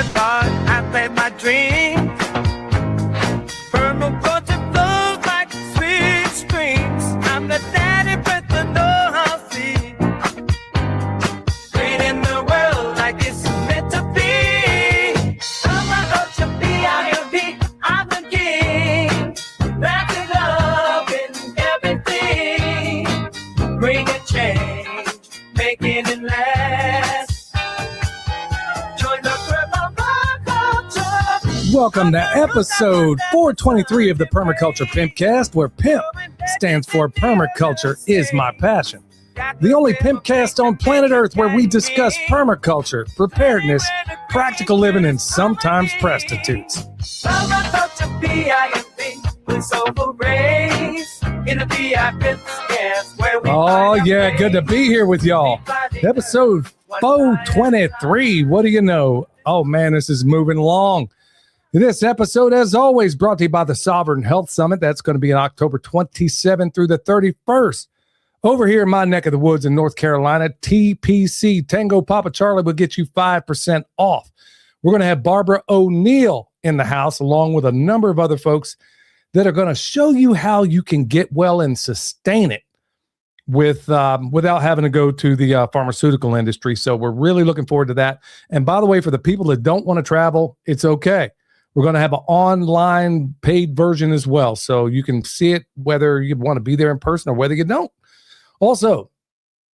thought I played my dreams. Permaculture flows like sweet streams. I'm the daddy with the know-how seed. Creating the world like it's meant to be. Permaculture, P-I-M-P, I'm the king. Wrapping love in everything. Bringing change, making it last. Join the permaculture. Welcome to episode 423 of the Permaculture Pimpcast, where PIMP stands for Permaculture is my passion. The only Pimpcast on planet Earth where we discuss permaculture, preparedness, practical living, and sometimes prostitutes. Permaculture, P-I-M-P, with soulful rays in the VIP scans where we Oh yeah, good to be here with y'all. Episode 423. What do you know? Oh man, this is moving along. This episode, as always, brought to you by the Sovereign Health Summit. That's going to be on October 27th through the 31st. Over here in my neck of the woods in North Carolina, TPC, Tango Papa Charlie, will get you 5% off. We're going to have Barbara O'Neill in the house, along with a number of other folks that are going to show you how you can get well and sustain it without having to go to the pharmaceutical industry. So we're really looking forward to that. And by the way, for the people that don't want to travel, it's okay. We're going to have an online paid version as well. So you can see it whether you want to be there in person or whether you don't. Also,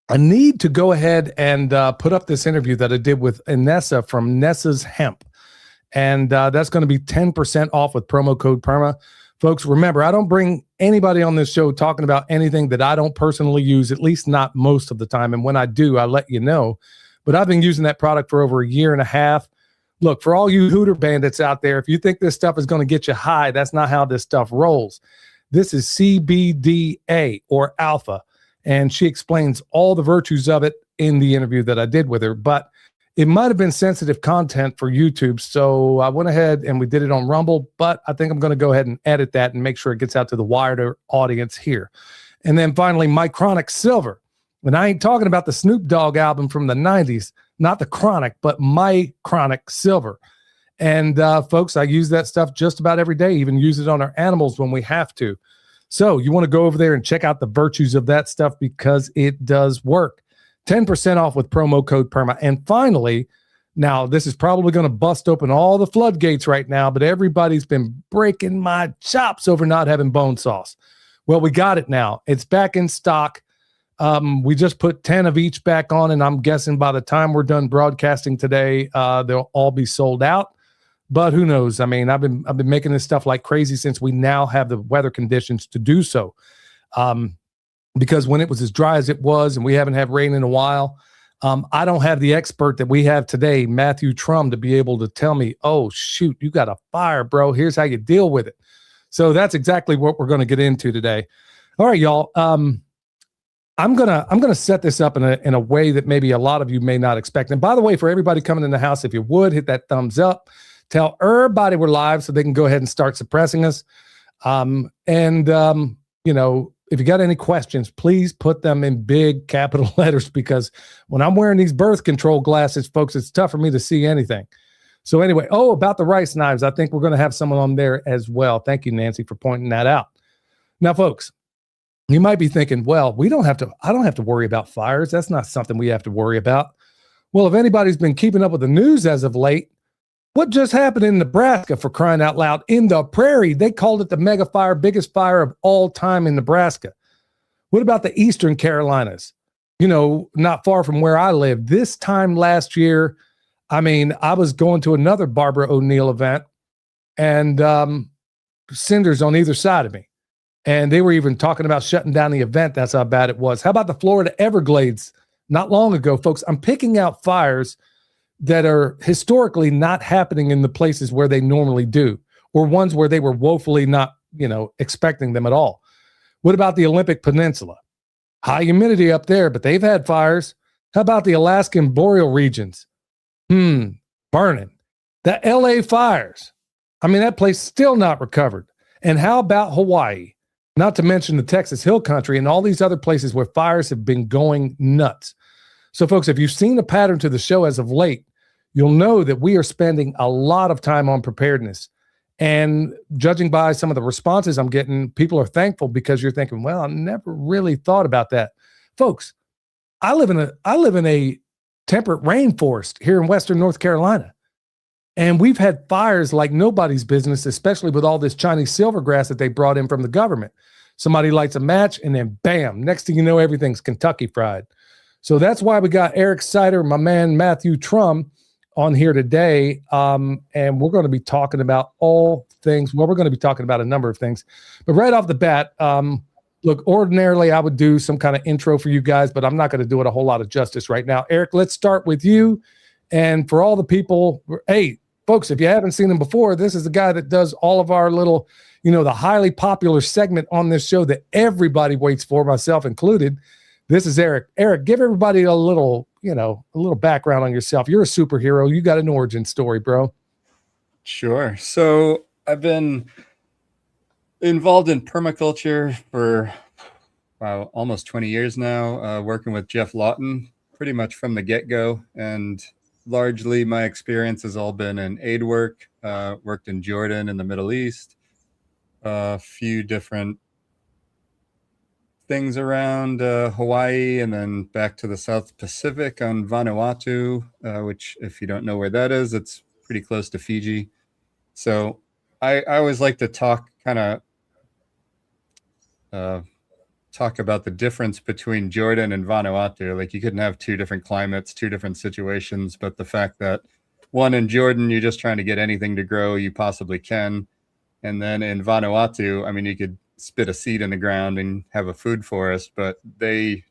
I need to go ahead and put up this interview that I did with Inessa from Nessa's Hemp. And that's going to be 10% off with promo code PERMA. Folks, remember, I don't bring anybody on this show talking about anything that I don't personally use, at least not most of the time. And when I do, I let you know. But I've been using that product for over a year and a half. Look, for all you hooter bandits out there, if you think this stuff is going to get you high, that's not how this stuff rolls. This is CBDA or alpha. And she explains all the virtues of it in the interview that I did with her. But it might have been sensitive content for YouTube, so I went ahead and we did it on Rumble, but I think I'm going to go ahead and edit that and make sure it gets out to the wider audience here. And then finally, My Chronic Silver. And I ain't talking about the Snoop Dogg album from the 90s, not the Chronic, but My Chronic Silver. And folks, I use that stuff just about every day, even use it on our animals when we have to. So you want to go over there and check out the virtues of that stuff because it does work. 10% off with promo code PERMA. And finally, now this is probably going to bust open all the floodgates right now, but everybody's been breaking my chops over not having bone sauce. Well, we got it now. It's back in stock. We just put 10 of each back on, and I'm guessing by the time we're done broadcasting today, they'll all be sold out. But who knows? I mean, I've been making this stuff like crazy since we now have the weather conditions to do so. Because when it was as dry as it was, and we haven't had rain in a while, I don't have the expert that we have today, Matthew Trum, to be able to tell me, oh, shoot, you got a fire, bro. Here's how you deal with it. So that's exactly what we're going to get into today. All right, y'all. I'm gonna set this up in a way that maybe a lot of you may not expect. And by the way, for everybody coming in the house, if you would hit that thumbs up, tell everybody we're live so they can go ahead and start suppressing us. You know, if you got any questions, please put them in big capital letters, because when I'm wearing these birth control glasses, folks, it's tough for me to see anything. So anyway, about the rice knives, I think we're going to have someone on there as well. Thank you, Nancy, for pointing that out. Now, folks, you might be thinking, well, I don't have to worry about fires. That's not something we have to worry about. Well, if anybody's been keeping up with the news as of late, what just happened in Nebraska, for crying out loud? In the prairie, they called it the mega fire, biggest fire of all time in Nebraska. What about the Eastern Carolinas? You know, not far from where I live. This time last year, I mean, I was going to another Barbara O'Neill event, and cinders on either side of me. And they were even talking about shutting down the event. That's how bad it was. How about the Florida Everglades? Not long ago, folks, I'm picking out fires that are historically not happening in the places where they normally do, or ones where they were woefully not, expecting them at all. What about the Olympic Peninsula? High humidity up there, but they've had fires. How about the Alaskan boreal regions? Burning. The LA fires. I mean, that place still not recovered. And how about Hawaii? Not to mention the Texas Hill Country and all these other places where fires have been going nuts. So, folks, if you've seen a pattern to the show as of late, you'll know that we are spending a lot of time on preparedness. And judging by some of the responses I'm getting, people are thankful because you're thinking, well, I never really thought about that. Folks, I live in a temperate rainforest here in Western North Carolina. And we've had fires like nobody's business, especially with all this Chinese silvergrass that they brought in from the government. Somebody lights a match and then bam, next thing you know, everything's Kentucky fried. So that's why we got Eric Sider, my man, Matthew Trum on here today. And we're going to be talking about all things. Well, we're going to be talking about a number of things, but right off the bat, look, ordinarily I would do some kind of intro for you guys, but I'm not going to do it a whole lot of justice right now. Eric, let's start with you. And for all the people, hey, folks, if you haven't seen him before, this is the guy that does all of our little, the highly popular segment on this show that everybody waits for, myself included. This is Eric. Eric, give everybody a little background on yourself. You're a superhero. You got an origin story, bro. Sure. So I've been involved in permaculture for almost 20 years now, working with Jeff Lawton pretty much from the get-go. And largely my experience has all been in aid work, worked in Jordan in the Middle East, a few different things around Hawaii, and then back to the South Pacific on Vanuatu, which if you don't know where that is, it's pretty close to Fiji. So I always like to talk about the difference between Jordan and Vanuatu. Like, you couldn't have two different climates, two different situations, but the fact that one in Jordan, you're just trying to get anything to grow you possibly can. And then in Vanuatu, I mean, you could spit a seed in the ground and have a food forest, but they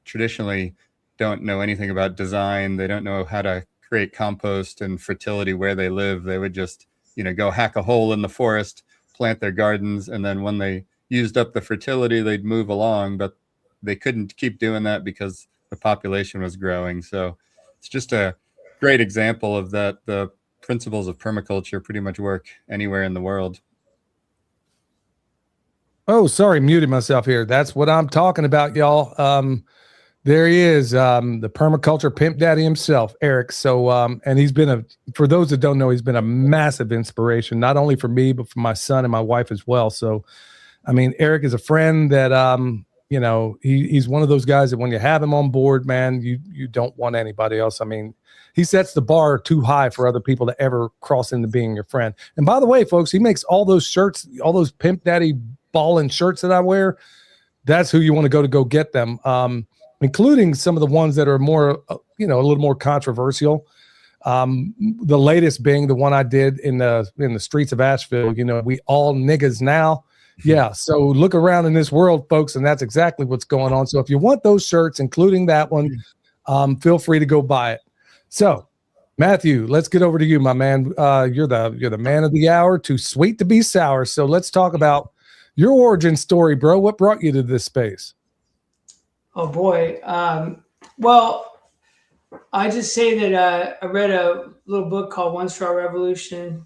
traditionally don't know anything about design. They don't know how to create compost and fertility where they live. They would just, go hack a hole in the forest, plant their gardens, and then when they used up the fertility, they'd move along, but they couldn't keep doing that because the population was growing. So it's just a great example of that. The principles of permaculture pretty much work anywhere in the world. Oh, sorry, muted myself here. That's what I'm talking about, y'all. There he is, the permaculture pimp daddy himself, Eric. So, and he's been for those that don't know, he's been a massive inspiration, not only for me, but for my son and my wife as well. So, I mean, Eric is a friend that, he's one of those guys that when you have him on board, man, you don't want anybody else. I mean, he sets the bar too high for other people to ever cross into being your friend. And by the way, folks, he makes all those shirts, all those pimp daddy ballin' shirts that I wear. That's who you want to go get them, including some of the ones that are more, a little more controversial. The latest being the one I did in the streets of Asheville. We all niggas now. Yeah. So look around in this world, folks, and that's exactly what's going on. So if you want those shirts, including that one, feel free to go buy it. So, Matthew, let's get over to you, my man. You're the man of the hour, too sweet to be sour. So let's talk about your origin story, bro. What brought you to this space? Oh boy. Well, I just say that I read a little book called One Straw Revolution.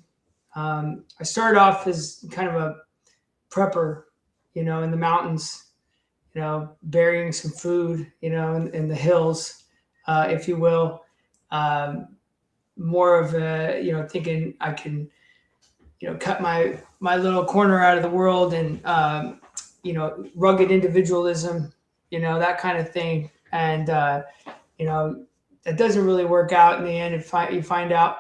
I started off as kind of a prepper, in the mountains, burying some food, in the hills, if you will. More of a, thinking I can, cut my little corner out of the world and, rugged individualism, that kind of thing. And, that doesn't really work out in the end. If you find out,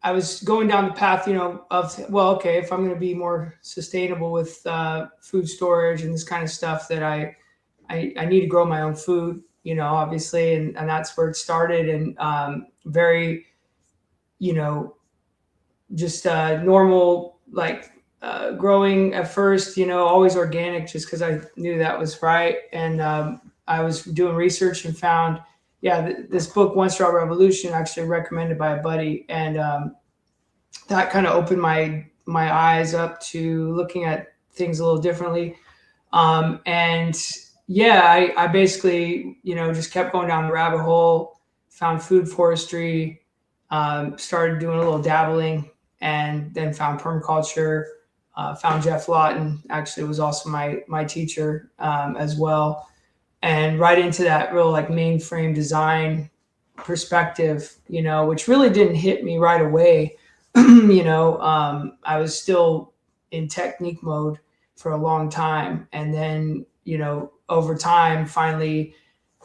I was going down the path, of, well, okay, if I'm going to be more sustainable with food storage and this kind of stuff, that I need to grow my own food, obviously. And that's where it started. And very, just normal, like growing at first, always organic, just because I knew that was right. And I was doing research and found, this book, One Straw Revolution, actually recommended by a buddy. And that kind of opened my eyes up to looking at things a little differently. I basically, just kept going down the rabbit hole, found food forestry, started doing a little dabbling, and then found permaculture, found Jeff Lawton, actually was also my teacher as well. And right into that real like mainframe design perspective, which really didn't hit me right away. I was still in technique mode for a long time. And then, over time, finally,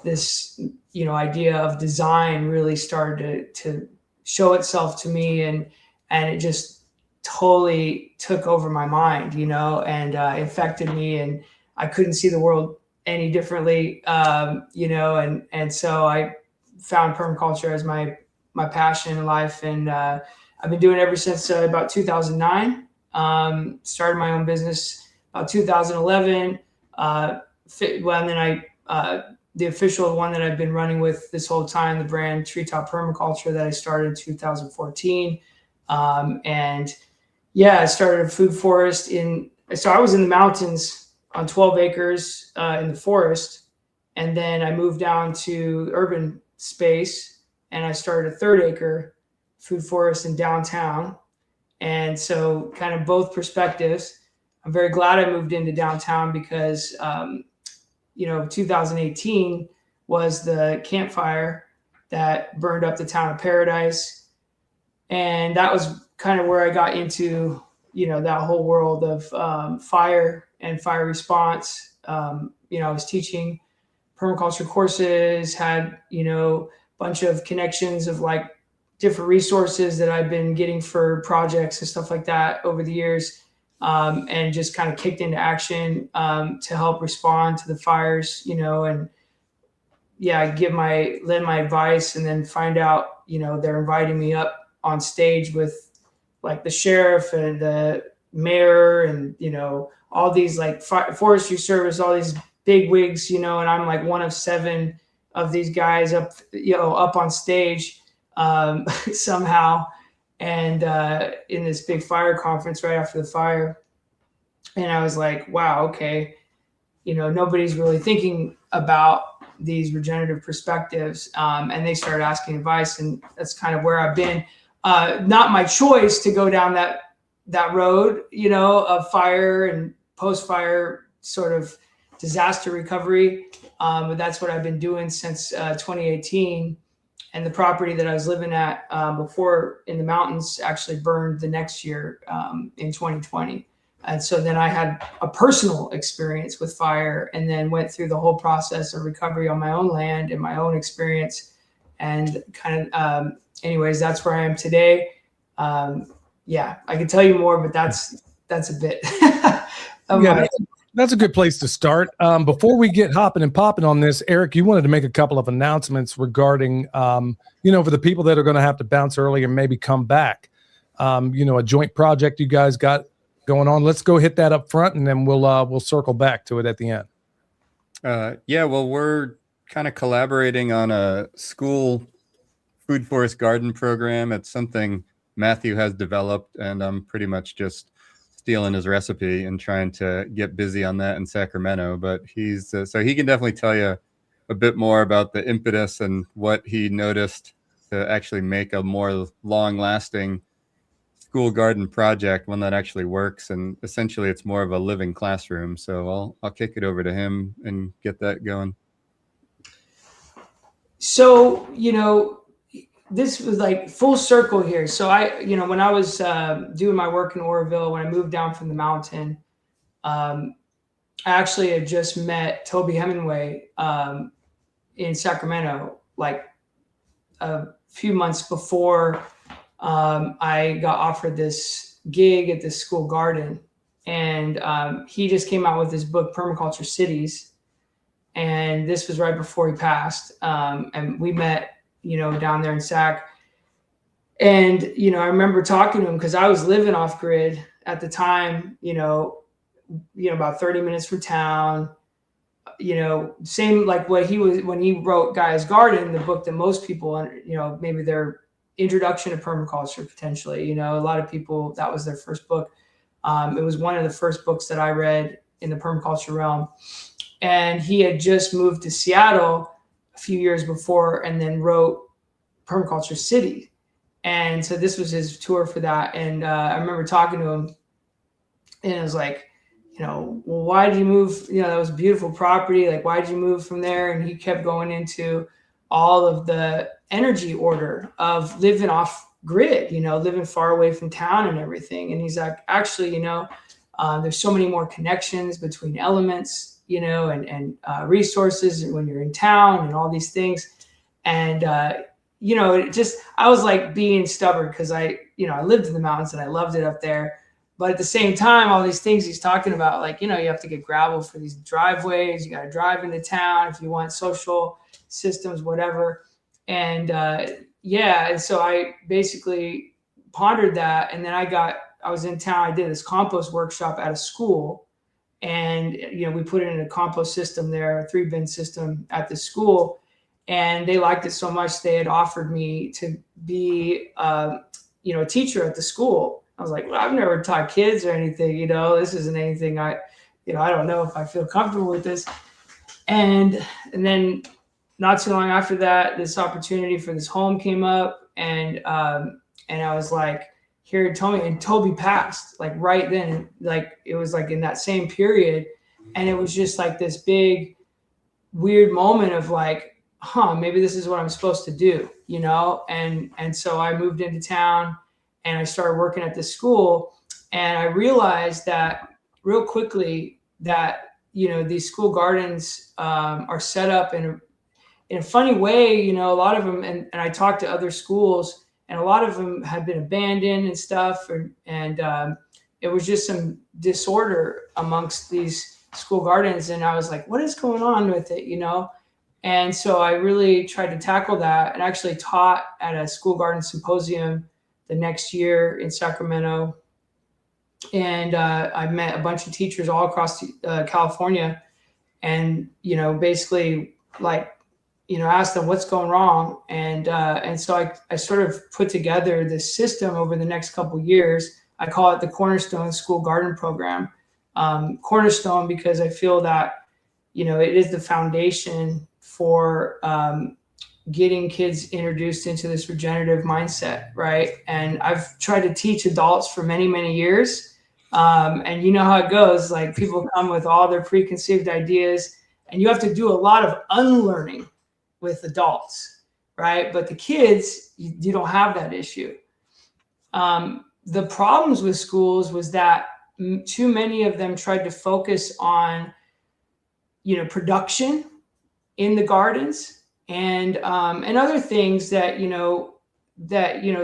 this, idea of design really started to show itself to me. And it just totally took over my mind, and infected me. And I couldn't see the world any differently, and so I found permaculture as my passion in life. And I've been doing it ever since about 2009. Started my own business about 2011. And then the official one that I've been running with this whole time, the brand Treetop Permaculture, that I started in 2014. And yeah, I started a food forest so I was in the mountains on 12 acres in the forest. And then I moved down to urban space and I started a 3rd-acre food forest in downtown. And so kind of both perspectives. I'm very glad I moved into downtown because, 2018 was the campfire that burned up the town of Paradise. And that was kind of where I got into, that whole world of fire and fire response. I was teaching permaculture courses, had, a bunch of connections of like different resources that I've been getting for projects and stuff like that over the years. And just kind of kicked into action to help respond to the fires, and yeah, lend my advice, and then find out, they're inviting me up on stage with like the sheriff and the mayor and, all these like forestry service, all these big wigs, and I'm like one of 7 of these guys up on stage somehow. And in this big fire conference right after the fire. And I was like, wow, okay. Nobody's really thinking about these regenerative perspectives. And they started asking advice, and that's kind of where I've been. Not my choice to go down that road, of fire and post-fire sort of disaster recovery. But that's what I've been doing since 2018. And the property that I was living at before in the mountains actually burned the next year in 2020. And so then I had a personal experience with fire, and then went through the whole process of recovery on my own land and my own experience. And kind of, anyways, that's where I am today. Yeah, I could tell you more, but that's a bit. That's a good place to start. Before we get hopping and popping on this, Eric, you wanted to make a couple of announcements regarding, for the people that are going to have to bounce early and maybe come back, a joint project you guys got going on. Let's go hit that up front, and then we'll circle back to it at the end. Well, we're kind of collaborating on a school food forest garden program. It's something Matthew has developed, and I'm pretty much just stealing his recipe and trying to get busy on that in Sacramento. But he's so he can definitely tell you a bit more about the impetus and what he noticed to actually make a more long-lasting school garden project, one that actually works. And essentially it's more of a living classroom. So I'll kick it over to him and get that going. So, this was like full circle here. So when I was doing my work in Oroville, when I moved down from the mountain, I actually had just met Toby Hemingway in Sacramento, like a few months before I got offered this gig at this school garden. And he just came out with his book, Permaculture Cities. And this was right before he passed. And we met, down there in Sac. And, I remember talking to him because I was living off grid at the time, about 30 minutes from town, same like what he was when he wrote Gaia's Garden, the book that most people, maybe their introduction to permaculture potentially, a lot of people, that was their first book. It was one of the first books that I read in the permaculture realm. And he had just moved to Seattle a few years before, and then wrote Permaculture City. And so this was his tour for that. And I remember talking to him, and it was like, well, why did you move? That was a beautiful property. Like, why did you move from there? And he kept going into all of the energy order of living off grid, living far away from town and everything. And he's like, actually, there's so many more connections between elements, and resources when you're in town and all these things. And, I was like being stubborn because I lived in the mountains and I loved it up there. But at the same time, all these things he's talking about, like, you have to get gravel for these driveways. You got to drive into town if you want social systems, whatever. And and so I basically pondered that. And then I was in town. I did this compost workshop at a school. And, we put it in a compost system there, a 3-bin system at the school. And they liked it so much, they had offered me to be, a teacher at the school. I was like, well, I've never taught kids or anything, this isn't anything I don't know if I feel comfortable with this. And then not too long after that, this opportunity for this home came up, and I was like, here, Toby, and Toby passed like right then, like it was like in that same period. And it was just like this big, weird moment of like, maybe this is what I'm supposed to do, And so I moved into town and I started working at this school, and I realized that real quickly that, these school gardens are set up in a funny way, a lot of them, and I talked to other schools, and a lot of them had been abandoned and stuff. And it was just some disorder amongst these school gardens. And I was like, what is going on with it, And so I really tried to tackle that, and actually taught at a school garden symposium the next year in Sacramento. And I met a bunch of teachers all across California, and, basically like, asked them what's going wrong. And so I sort of put together this system over the next couple of years. I call it the Cornerstone School Garden Program. Cornerstone, because I feel that, it is the foundation for getting kids introduced into this regenerative mindset, right? And I've tried to teach adults for many, many years. And you know how it goes, like people come with all their preconceived ideas, and you have to do a lot of unlearning with adults, right? But the kids, you don't have that issue. The problems with schools was that too many of them tried to focus on, production in the gardens, and other things that,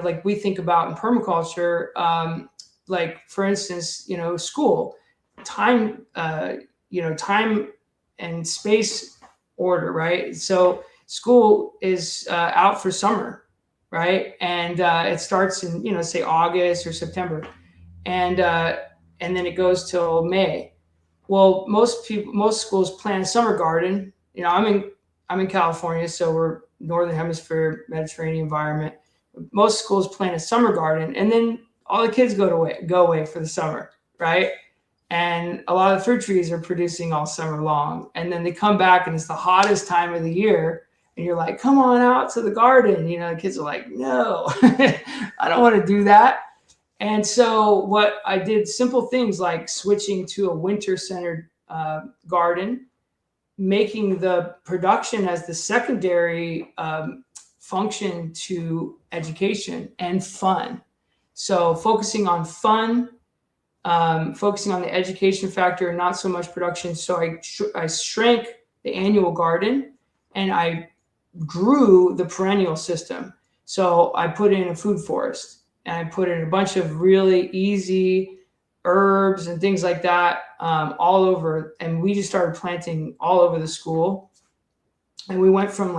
like we think about in permaculture, like for instance, school, time, time and space order, right? So school is out for summer, right? And it starts in, say August or September, and then it goes till May. Well, most schools plan a summer garden. I'm in California, so we're Northern Hemisphere, Mediterranean environment. Most schools plan a summer garden, and then all the kids go away for the summer, right? And a lot of fruit trees are producing all summer long. And then they come back, and it's the hottest time of the year. And you're like, come on out to the garden. The kids are like, no, I don't want to do that. And so what I did, simple things like switching to a winter-centered garden, making the production as the secondary function to education and fun. So focusing on fun, focusing on the education factor and not so much production. So I shrank the annual garden, and I grew the perennial system. So I put in a food forest, and I put in a bunch of really easy herbs and things like that all over. And we just started planting all over the school. And we went from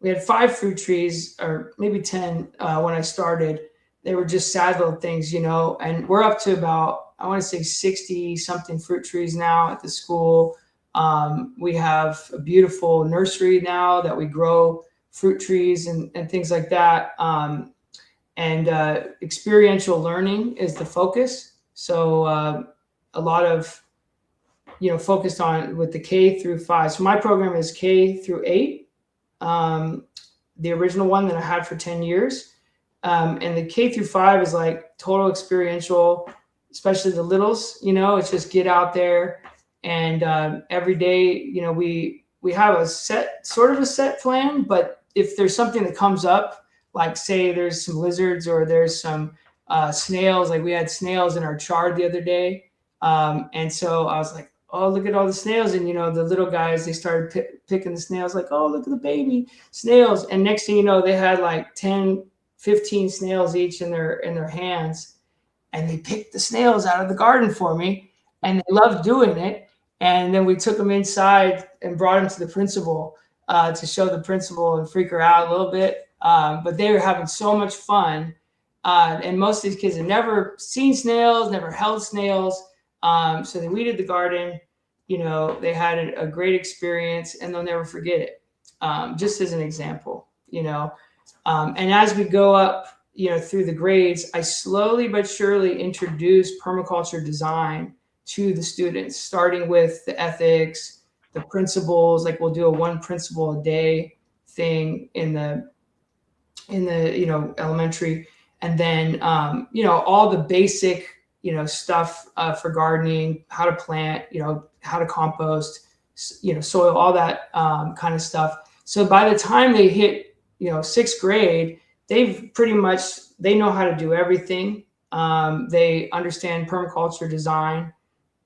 we had 5 fruit trees, or maybe 10 when I started. They were just sad little things, and we're up to about, I want to say 60 something fruit trees now at the school. We have a beautiful nursery now that we grow fruit trees and things like that. And experiential learning is the focus. So a lot of, focused on with the K through 5. So my program is K through 8, the original one that I had for 10 years. And the K through 5 is like total experiential, especially the littles, it's just get out there. And every day, we have a set plan, but if there's something that comes up, like say there's some lizards or there's some snails, like we had snails in our chard the other day. And so I was like, oh, look at all the snails. And, the little guys, they started picking the snails, like, oh, look at the baby snails. And next thing you know, they had like 10, 15 snails each in their hands. And they picked the snails out of the garden for me. And they loved doing it. And then we took them inside and brought them to the principal to show the principal and freak her out a little bit. But they were having so much fun. And most of these kids had never seen snails, never held snails. So they weeded the garden. They had a great experience, and they'll never forget it. Just as an example, and as we go up, through the grades, I slowly but surely introduce permaculture design to the students, starting with the ethics, the principles. Like we'll do a 1 principle a day thing in the elementary, and then all the basic stuff for gardening, how to plant, how to compost, soil, all that kind of stuff. So by the time they hit 6th grade, they know how to do everything. They understand permaculture design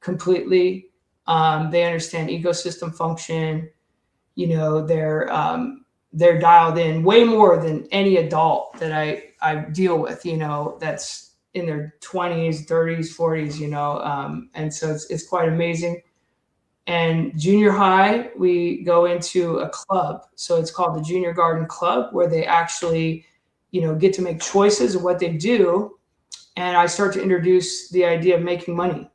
completely. They understand ecosystem function. They're dialed in way more than any adult that I deal with, that's in their 20s, 30s, 40s, and so it's quite amazing. And junior high, we go into a club. So it's called the Junior Garden Club, where they actually, get to make choices of what they do. And I start to introduce the idea of making money,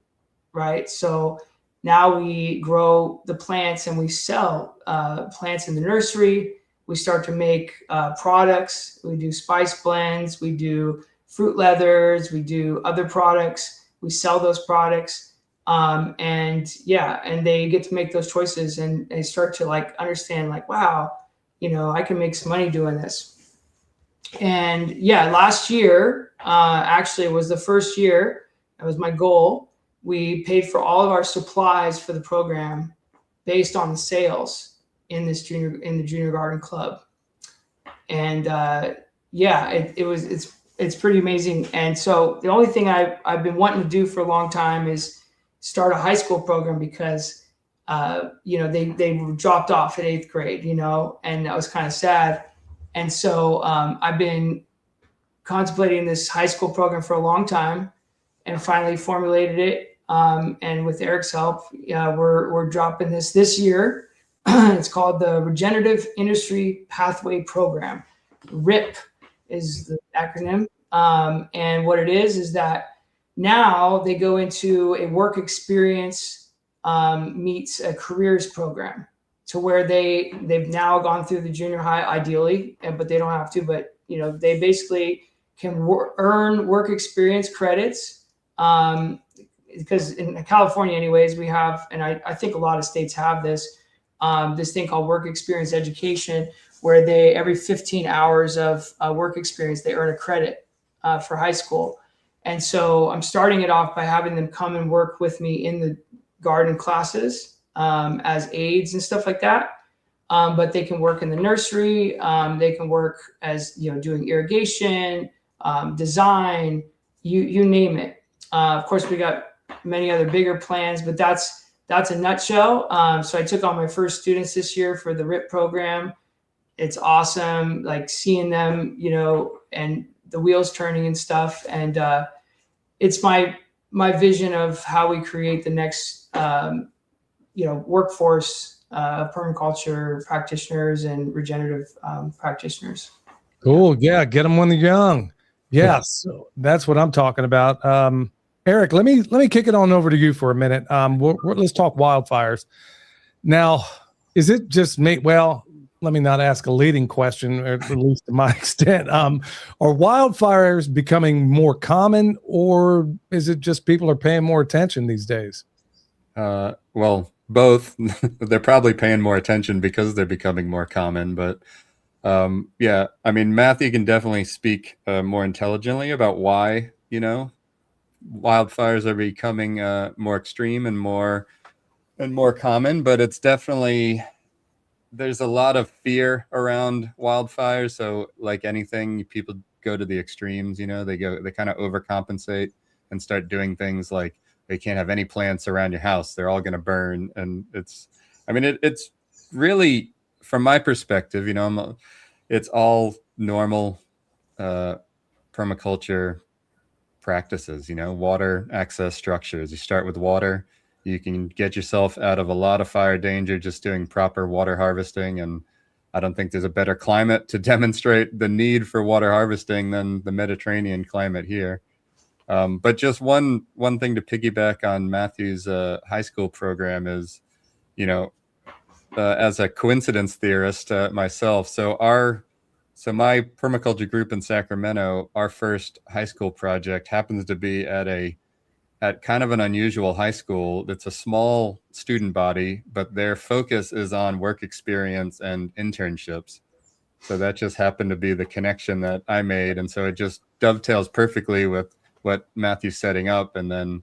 right? So now we grow the plants and we sell plants in the nursery. We start to make products. We do spice blends. We do fruit leathers. We do other products. We sell those products. And they get to make those choices, and they start to understand wow, I can make some money doing this. And last year actually was the first year. That was my goal. We paid for all of our supplies for the program based on the sales in the Junior Garden Club. And it's pretty amazing. And so the only thing I've been wanting to do for a long time is start a high school program, because they were dropped off at 8th grade, and that was kind of sad. And so I've been contemplating this high school program for a long time, and finally formulated it. And with Eric's help, we're dropping this year. It's called the Regenerative Industry Pathway Program. RIP is the acronym. And what it is that now they go into a work experience meets a careers program, to where they've now gone through the junior high ideally, but they don't have to, but they basically can earn work experience credits. Because in California anyways, we have, and I think a lot of states have this thing called work experience education, where they, every 15 hours of work experience, they earn a credit for high school. And so I'm starting it off by having them come and work with me in the garden classes as aides and stuff like that. But they can work in the nursery. They can work as, doing irrigation, design, you name it. Of course, we got many other bigger plans, but that's a nutshell. So I took on my first students this year for the RIP program. It's awesome, seeing them, and the wheels turning and stuff. And it's my vision of how we create the next, workforce of permaculture practitioners and regenerative practitioners. Cool. Yeah. Get them when they're young. Yes. That's what I'm talking about. Eric, let me kick it on over to you for a minute. Let's talk wildfires. Now, is it just me? Well, let me not ask a leading question, or at least to my extent. Are wildfires becoming more common, or is it just people are paying more attention these days? Well, both. They're probably paying more attention because they're becoming more common. But Matthew can definitely speak more intelligently about why, wildfires are becoming more extreme and more common. But it's definitely there's a lot of fear around wildfires. So like anything, people go to the extremes, they kind of overcompensate and start doing things like they can't have any plants around your house. They're all going to burn. And it's really, from my perspective, it's all normal permaculture practices, water access structures. You start with water. You can get yourself out of a lot of fire danger just doing proper water harvesting. And I don't think there's a better climate to demonstrate the need for water harvesting than the Mediterranean climate here. But just one thing to piggyback on Matthew's high school program is, as a coincidence theorist myself, so my permaculture group in Sacramento, our first high school project happens to be at kind of an unusual high school. It's a small student body, but their focus is on work experience and internships. So that just happened to be the connection that I made. And so it just dovetails perfectly with what Matthew's setting up. And then,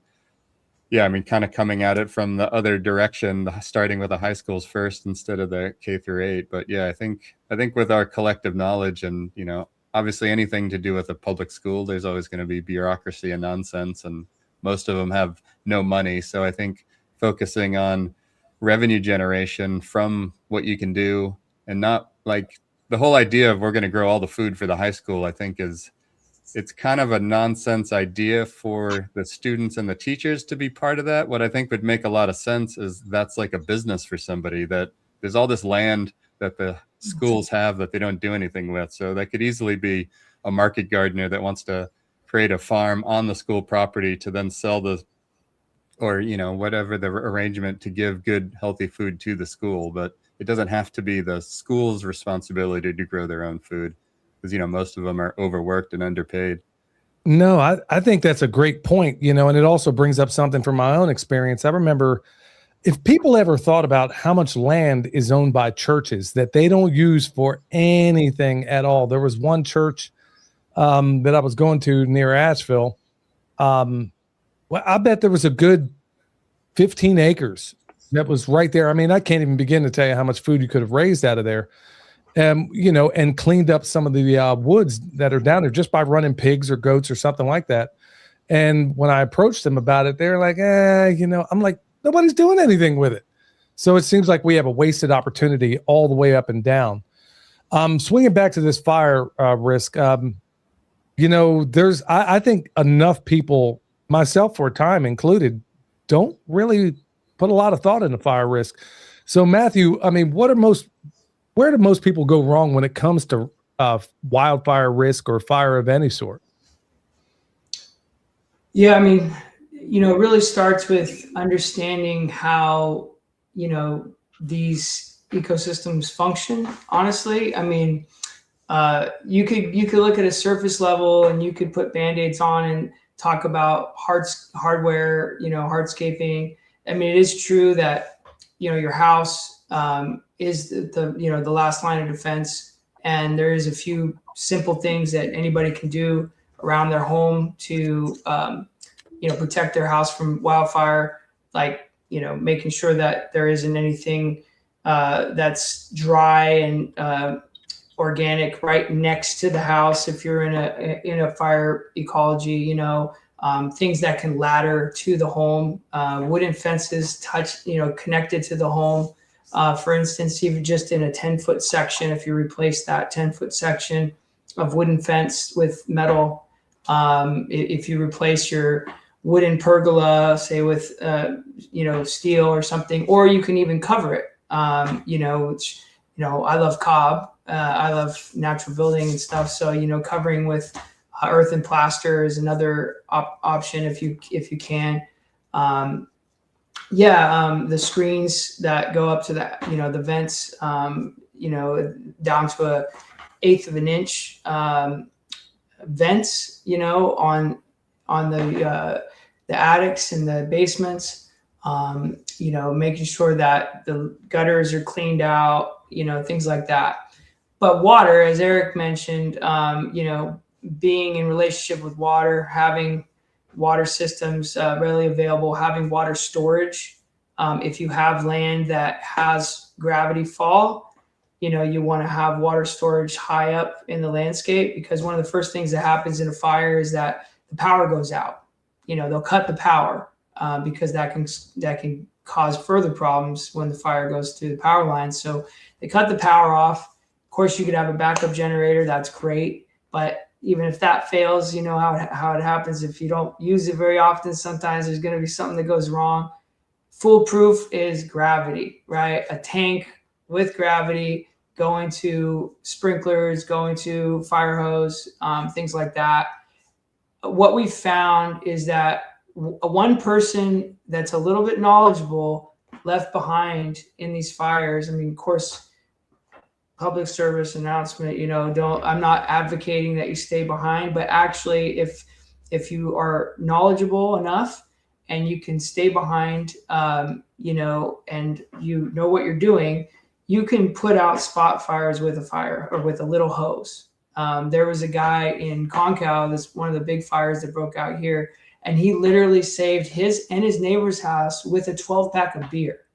kind of coming at it from the other direction, starting with the high schools first instead of the K through 8. But yeah, I think with our collective knowledge and, obviously anything to do with a public school, there's always going to be bureaucracy and nonsense, and most of them have no money. So I think focusing on revenue generation from what you can do, and not like the whole idea of we're going to grow all the food for the high school, I think it's kind of a nonsense idea for the students and the teachers to be part of that. What I think would make a lot of sense is that's like a business for somebody, that there's all this land that the schools have that they don't do anything with. So that could easily be a market gardener that wants to create a farm on the school property to then sell whatever the arrangement to give good, healthy food to the school. But it doesn't have to be the school's responsibility to grow their own food, because, most of them are overworked and underpaid. No, I think that's a great point, and it also brings up something from my own experience. I remember, if people ever thought about how much land is owned by churches that they don't use for anything at all. There was one church that I was going to near Asheville. Well, I bet there was a good 15 acres that was right there. I mean, I can't even begin to tell you how much food you could have raised out of there. And cleaned up some of the woods that are down there just by running pigs or goats or something like that. And when I approached them about it, they're like, I'm like, nobody's doing anything with it. So it seems like we have a wasted opportunity all the way up and down. Swinging back to this fire risk, I think enough people, myself for a time included, don't really put a lot of thought into fire risk. So Matthew, I mean, where do most people go wrong when it comes to wildfire risk or fire of any sort? Yeah, I mean, it really starts with understanding how, these ecosystems function. Honestly, I mean, you could look at a surface level and you could put Band-Aids on and talk about hardware, hardscaping. I mean, it is true that, your house is the last line of defense, and there is a few simple things that anybody can do around their home to protect their house from wildfire, like making sure that there isn't anything that's dry and organic right next to the house if you're in a fire ecology. Things that can ladder to the home, wooden fences connected to the home. For instance, even just in a 10-foot section, if you replace that 10-foot section of wooden fence with metal, if you replace your wooden pergola, say with, steel or something, or you can even cover it. I love cob. I love natural building and stuff. So, covering with earth and plaster is another option if you can. The screens that go up to the vents, down to a 1/8 of an inch vents, on the attics and the basements, making sure that the gutters are cleaned out, things like that. But water, as Eric mentioned, being in relationship with water, having water systems readily available, having water storage. If you have land that has gravity fall, you want to have water storage high up in the landscape, because one of the first things that happens in a fire is that the power goes out. They'll cut the power because that can cause further problems when the fire goes through the power lines. So they cut the power off. Of course, you could have a backup generator. That's great. But even if that fails, you know how it happens. If you don't use it very often, sometimes there's going to be something that goes wrong. Foolproof is gravity, right? A tank with gravity going to sprinklers, going to fire hose, things like that. What we found is that one person that's a little bit knowledgeable left behind in these fires. I mean, of course, public service announcement, I'm not advocating that you stay behind, but actually if you are knowledgeable enough and you can stay behind, and you know what you're doing, you can put out spot fires with a fire or with a little hose. There was a guy in Concal, this one of the big fires that broke out here, and he literally saved his and his neighbor's house with a 12-pack of beer,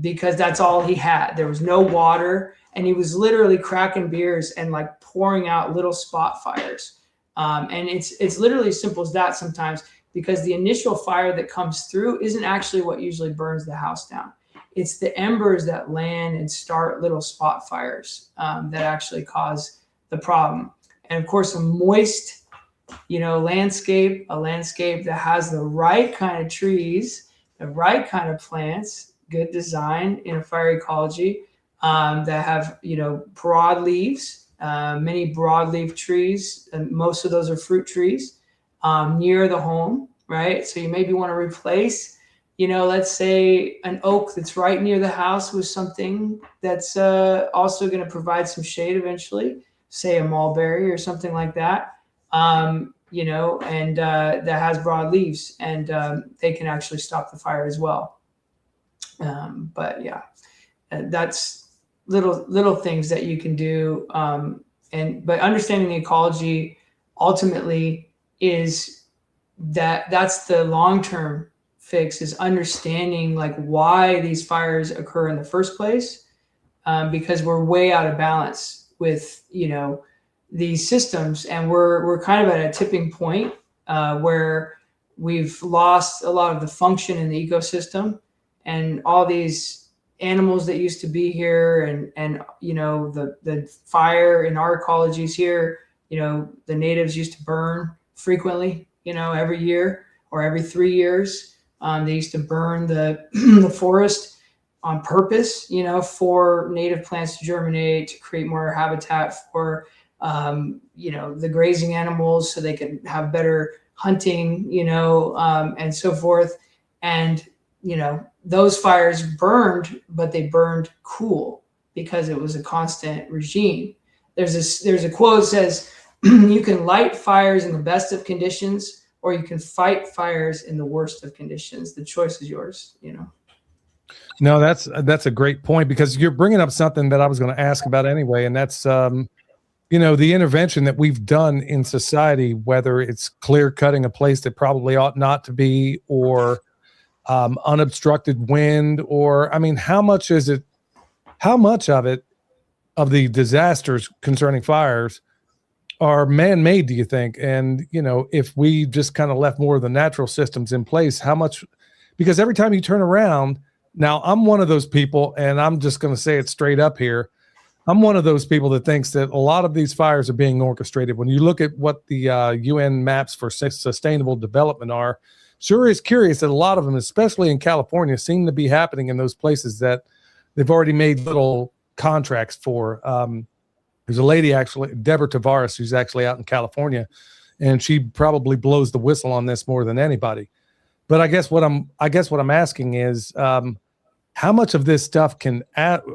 because that's all he had. There was no water, and he was literally cracking beers and like pouring out little spot fires. And it's literally as simple as that sometimes, because the initial fire that comes through isn't actually what usually burns the house down. It's the embers that land and start little spot fires that actually cause the problem. And of course, a moist, landscape, a landscape that has the right kind of trees, the right kind of plants, good design in a fire ecology, that have, broad leaves, many broadleaf trees, and most of those are fruit trees, near the home, right? So you maybe want to replace, let's say an oak that's right near the house with something that's also going to provide some shade eventually, say a mulberry or something like that, and that has broad leaves, and they can actually stop the fire as well. But yeah, that's little things that you can do. But understanding the ecology ultimately is that's the long-term fix, is understanding like why these fires occur in the first place, because we're way out of balance with these systems, and we're kind of at a tipping point where we've lost a lot of the function in the ecosystem, and all these animals that used to be here, and the fire in our ecologies here, the natives used to burn frequently, every year or every 3 years. They used to burn the the forest on purpose, for native plants to germinate, to create more habitat for the grazing animals, so they could have better hunting, and so forth. And those fires burned, but they burned cool because it was a constant regime. There's a quote that says, you can light fires in the best of conditions, or you can fight fires in the worst of conditions. The choice is yours, No, that's a great point, because you're bringing up something that I was going to ask about anyway, and that's the intervention that we've done in society, whether it's clear cutting a place that probably ought not to be, or unobstructed wind, or how much of the disasters concerning fires are man-made, do you think? And if we just kind of left more of the natural systems in place, how much? Because every time you turn around, now I'm one of those people, and I'm just going to say it straight up here, I'm one of those people that thinks that a lot of these fires are being orchestrated. When you look at what the UN maps for sustainable development are, sure is curious that a lot of them, especially in California, seem to be happening in those places that they've already made little contracts for. There's a lady, actually, Deborah Tavares, who's actually out in California, and she probably blows the whistle on this more than anybody. But I guess what I'm asking is, how much of this stuff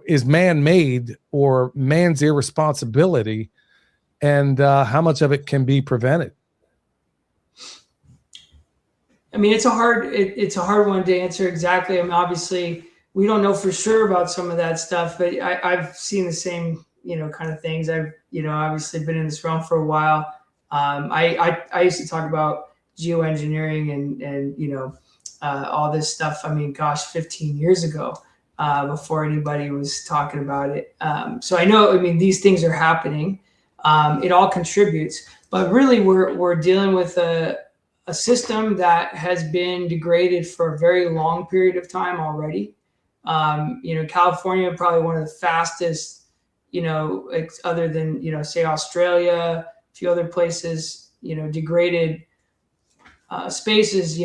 is man-made or man's irresponsibility, and how much of it can be prevented? It's a hard one to answer exactly. Obviously, we don't know for sure about some of that stuff, but I've seen the same, kind of things. I've, obviously been in this realm for a while. I used to talk about geoengineering and all this stuff. 15 years ago. before anybody was talking about it. So I know, I mean, these things are happening. It all contributes, but really we're dealing with a system that has been degraded for a very long period of time already. California, probably one of the fastest, other than, say Australia, a few other places, degraded spaces,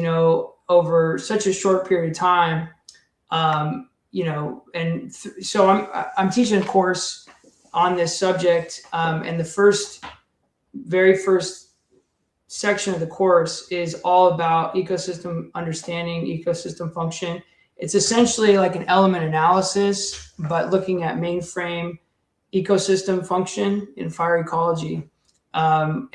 over such a short period of time. So I'm teaching a course on this subject. And the very first section of the course is all about ecosystem understanding, ecosystem function. It's essentially like an element analysis, but looking at mainframe ecosystem function in fire ecology. And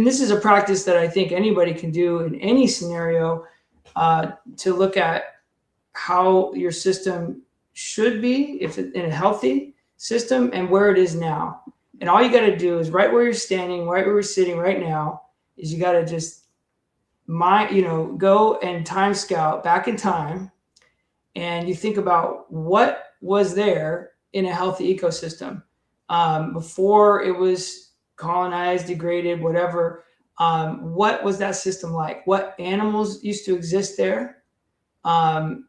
this is a practice that I think anybody can do in any scenario, to look at how your system should be if it's in a healthy system and where it is now. And all you got to do is right where you're standing, right where you're sitting right now, is you got to just go and time scout back in time, and you think about what was there in a healthy ecosystem before it was colonized, degraded, whatever. What was that system like? What animals used to exist there?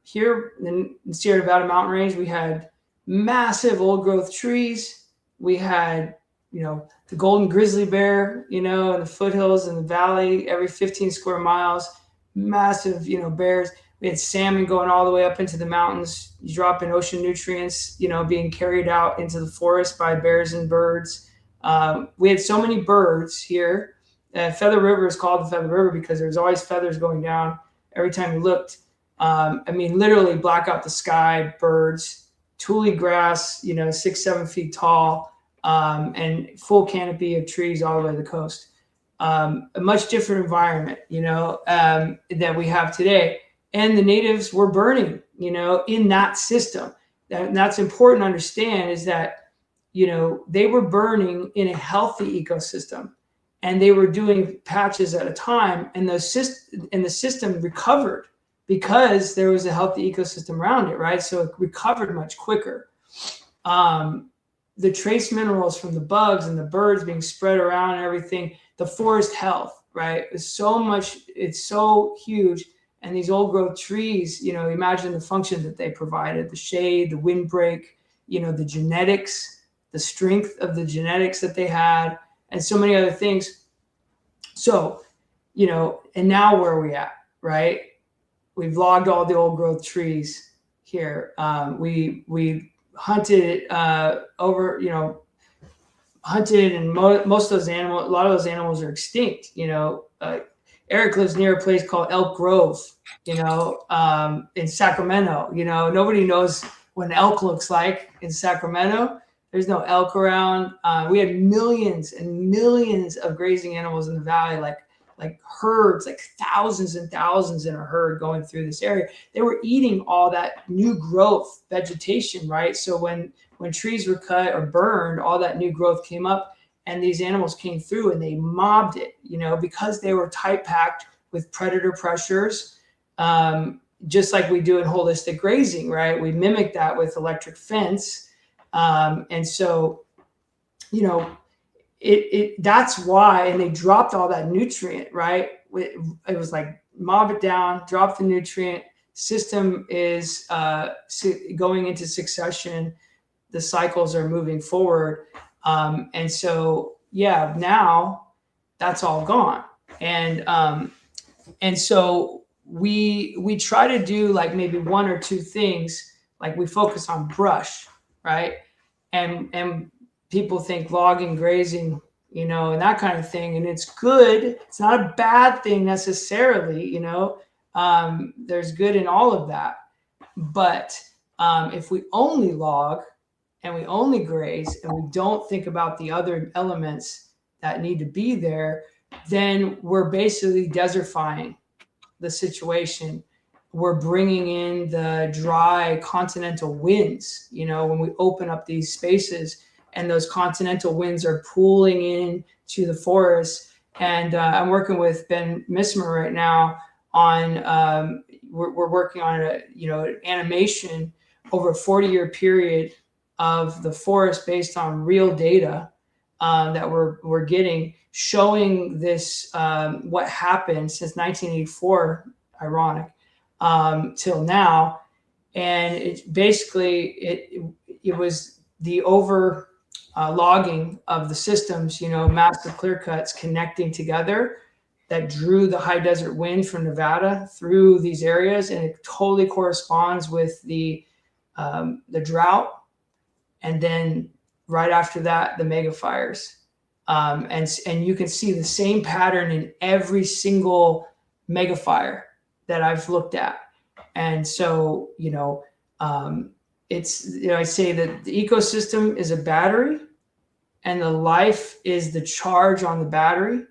Here in the Sierra Nevada mountain range, we had massive old growth trees. We had, the golden grizzly bear, in the foothills in the valley, every 15 square miles, massive, bears. We had salmon going all the way up into the mountains. You drop in ocean nutrients, being carried out into the forest by bears and birds. We had so many birds here. Feather River is called the Feather River because there's always feathers going down every time you looked. Literally black out the sky, birds, tule grass, 6-7 feet tall, and full canopy of trees all the way to the coast. A much different environment, that we have today. And the natives were burning, in that system. And that's important to understand, is that, they were burning in a healthy ecosystem, and they were doing patches at a time, and the system recovered because there was a healthy ecosystem around it, right? So it recovered much quicker. The trace minerals from the bugs and the birds being spread around and everything, the forest health, right? It's so huge. And these old growth trees, imagine the function that they provided, the shade, the windbreak, the genetics, the strength of the genetics that they had, and so many other things. So, and now where are we at, right? We've logged all the old growth trees here. We hunted hunted, and most of those animals, a lot of those animals are extinct. Eric lives near a place called Elk Grove, in Sacramento. Nobody knows what an elk looks like in Sacramento. There's no elk around. We had millions and millions of grazing animals in the valley, like herds, like thousands and thousands in a herd going through this area. They were eating all that new growth vegetation, right? So when trees were cut or burned, all that new growth came up, and these animals came through and they mobbed it, because they were tight packed with predator pressures, just like we do in holistic grazing, right? We mimic that with electric fence. And so, that's why, and they dropped all that nutrient, right? It was like mob it down, drop the nutrient. System is going into succession. The cycles are moving forward. And so, now that's all gone. And so we try to do like maybe one or two things, like we focus on brush, right? And people think logging, grazing, and that kind of thing. And it's good. It's not a bad thing necessarily, there's good in all of that. But if we only log and we only graze and we don't think about the other elements that need to be there, then we're basically desertifying the situation. We're bringing in the dry continental winds, when we open up these spaces, and those continental winds are pooling in to the forest. And I'm working with Ben Mismer right now on, we're working on an animation over a 40-year period of the forest based on real data that we're getting, showing this what happened since 1984, ironic, till now. And it basically it was the over logging of the systems, massive clear cuts connecting together that drew the high desert wind from Nevada through these areas, and it totally corresponds with the drought, and then right after that, the mega fires, and you can see the same pattern in every single mega fire that I've looked at. And so, it's, I say that the ecosystem is a battery, and the life is the charge on the battery.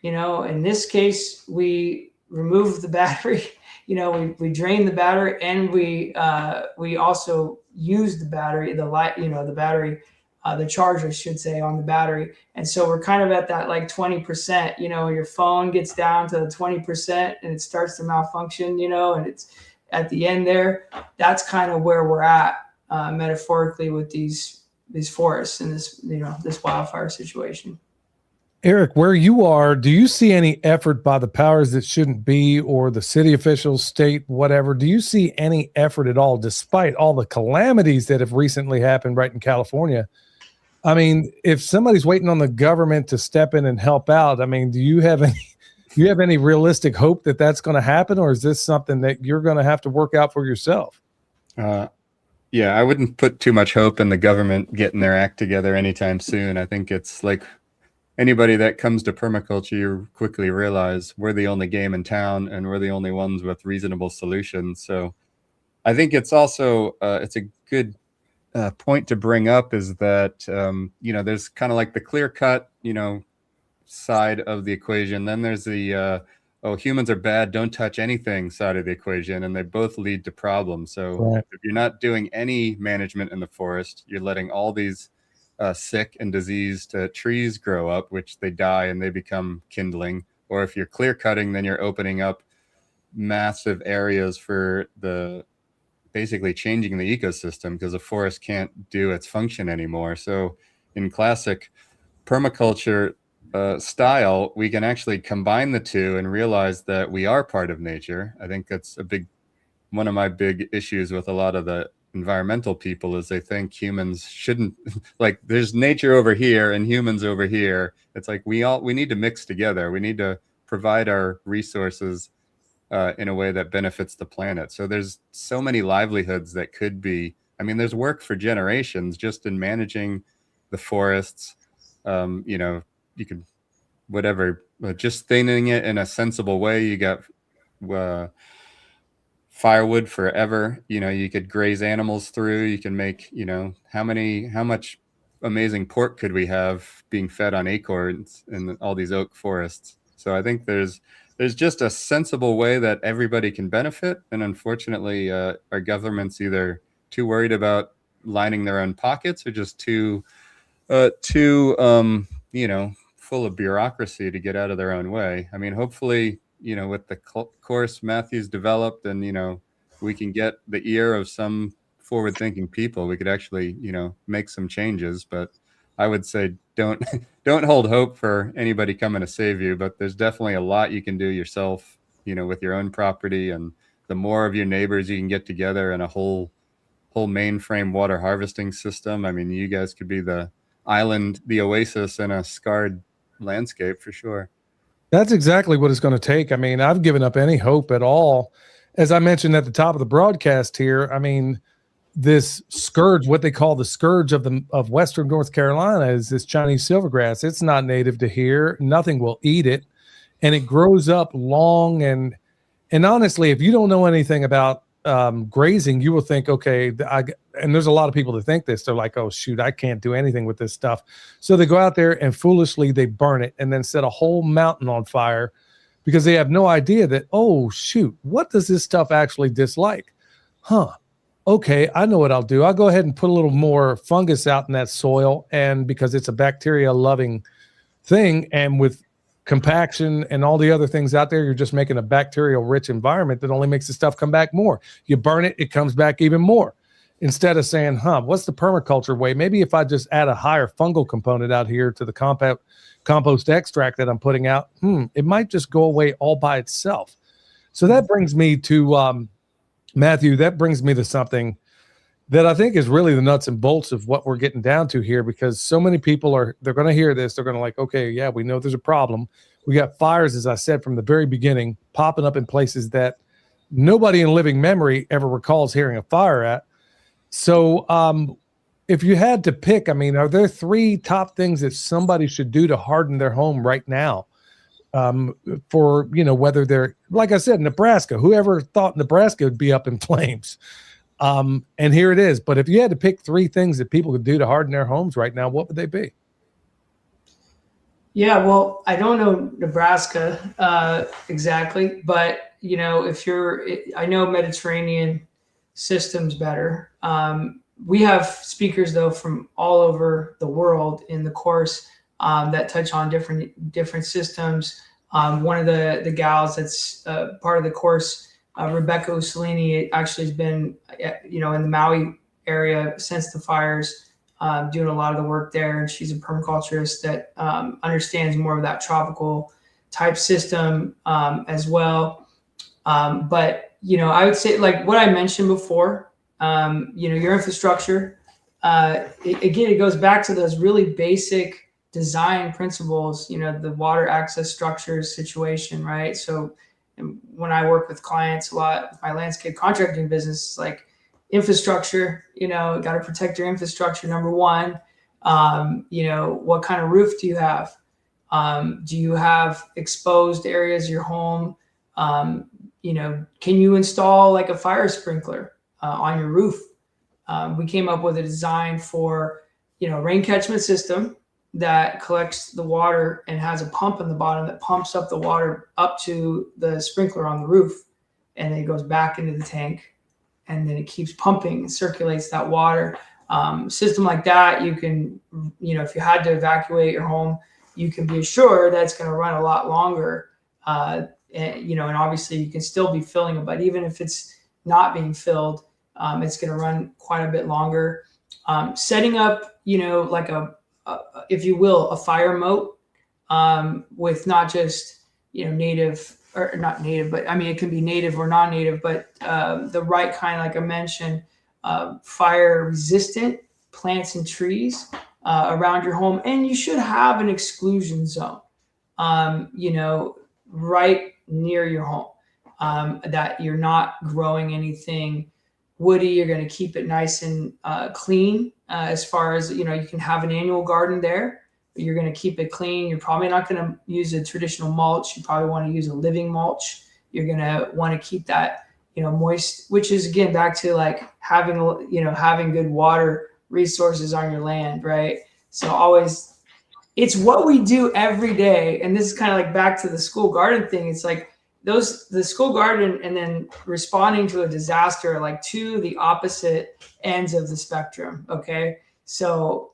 In this case, we remove the battery, we drain the battery, and we also use the battery, the light, the battery, the charge, I should say, on the battery. And so we're kind of at that like 20%, your phone gets down to 20% and it starts to malfunction, and it's at the end there. That's kind of where we're at, metaphorically, with these forests and this wildfire situation. Eric, where you are, do you see any effort by the powers that shouldn't be, or the city officials, state, whatever? Do you see any effort at all, despite all the calamities that have recently happened right in California? I mean, if somebody's waiting on the government to step in and help out, I mean, do you have any realistic hope that that's going to happen, or is this something that you're going to have to work out for yourself? Yeah, I wouldn't put too much hope in the government getting their act together anytime soon. I think it's like anybody that comes to permaculture, you quickly realize we're the only game in town, and we're the only ones with reasonable solutions. So I think it's also, it's a good point to bring up, is that, there's kind of like the clear cut, side of the equation. Then there's the, humans are bad, don't touch anything side of the equation. And they both lead to problems. So Right. If you're not doing any management in the forest, you're letting all these sick and diseased trees grow up, which they die and they become kindling. Or if you're clear cutting, then you're opening up massive areas for basically changing the ecosystem, because the forest can't do its function anymore. So in classic permaculture style, we can actually combine the two and realize that we are part of nature. I think that's one of my big issues with a lot of the environmental people, is they think humans shouldn't, like, there's nature over here and humans over here. It's like we need to mix together. We need to provide our resources in a way that benefits the planet. So there's so many livelihoods that could be, there's work for generations just in managing the forests. You could, just thinning it in a sensible way. You got firewood forever. You could graze animals through. You can make, how much amazing pork could we have being fed on acorns in all these oak forests? So I think there's just a sensible way that everybody can benefit. And unfortunately, our government's either too worried about lining their own pockets, or just too full of bureaucracy to get out of their own way. Hopefully, with the course Matthew's developed, and, we can get the ear of some forward-thinking people, we could actually, make some changes. But I would say don't hold hope for anybody coming to save you. But there's definitely a lot you can do yourself, with your own property. And the more of your neighbors you can get together in a whole mainframe water harvesting system, you guys could be the island, the oasis in a scarred landscape for sure. That's exactly what it's going to take. I've given up any hope at all. As I mentioned at the top of the broadcast here, this scourge, what they call the scourge of Western North Carolina, is this Chinese silvergrass. It's not native to here. Nothing will eat it. And it grows up long. And honestly, if you don't know anything about grazing, you will think, okay, and there's a lot of people that think this. They're like, oh, shoot, I can't do anything with this stuff. So they go out there and foolishly they burn it and then set a whole mountain on fire, because they have no idea that, oh, shoot, what does this stuff actually dislike? Okay, I know what I'll do. I'll go ahead and put a little more fungus out in that soil, and because it's a bacteria-loving thing, and with compaction and all the other things out there, you're just making a bacterial-rich environment that only makes the stuff come back more. You burn it, it comes back even more. instead of saying, what's the permaculture way? Maybe if I just add a higher fungal component out here to the compost extract that I'm putting out, it might just go away all by itself. So that brings me to, Matthew, that brings me to something that I think is really the nuts and bolts of what we're getting down to here, because so many people they're going to hear this. They're going to like, okay, yeah, we know there's a problem. We got fires, as I said, from the very beginning, popping up in places that nobody in living memory ever recalls hearing a fire at. So if you had to pick, I mean, are there 3 top things that somebody should do to harden their home right now? For, whether they're, like I said, Nebraska, whoever thought Nebraska would be up in flames? And here it is. But if you had to pick 3 things that people could do to harden their homes right now, what would they be? Yeah, well, I don't know Nebraska exactly, but I know Mediterranean systems better. We have speakers though from all over the world in the course that touch on different systems. One of the gals that's part of the course, Rebecca Ussolini, actually has been, in the Maui area since the fires, doing a lot of the work there. And she's a permaculturist that understands more of that tropical type system as well. But, I would say, like what I mentioned before, your infrastructure, it goes back to those really basic design principles, the water access structures situation, right? So when I work with clients a lot, with my landscape contracting business, like infrastructure, got to protect your infrastructure. Number one, what kind of roof do you have? Do you have exposed areas of your home? Can you install like a fire sprinkler on your roof? We came up with a design for, rain catchment system that collects the water and has a pump in the bottom that pumps up the water up to the sprinkler on the roof, and then it goes back into the tank, and then it keeps pumping and circulates that water. System like that, you can, if you had to evacuate your home, you can be assured that's going to run a lot longer. And obviously you can still be filling it, but even if it's not being filled, it's going to run quite a bit longer. Setting up, like if you will, a fire moat with not just, native or not native, but I mean, it can be native or non-native, but the right kind, like I mentioned, fire resistant plants and trees around your home. And you should have an exclusion zone, right near your home, that you're not growing anything woody. You're going to keep it nice and clean. As far as, you can have an annual garden there, but you're going to keep it clean. You're probably not going to use a traditional mulch. You probably want to use a living mulch. You're going to want to keep that, moist, which is again, back to like having good water resources on your land. Right. So always, it's what we do every day. And this is kind of like back to the school garden thing. It's like the school garden and then responding to a disaster are like to the opposite ends of the spectrum. Okay. So,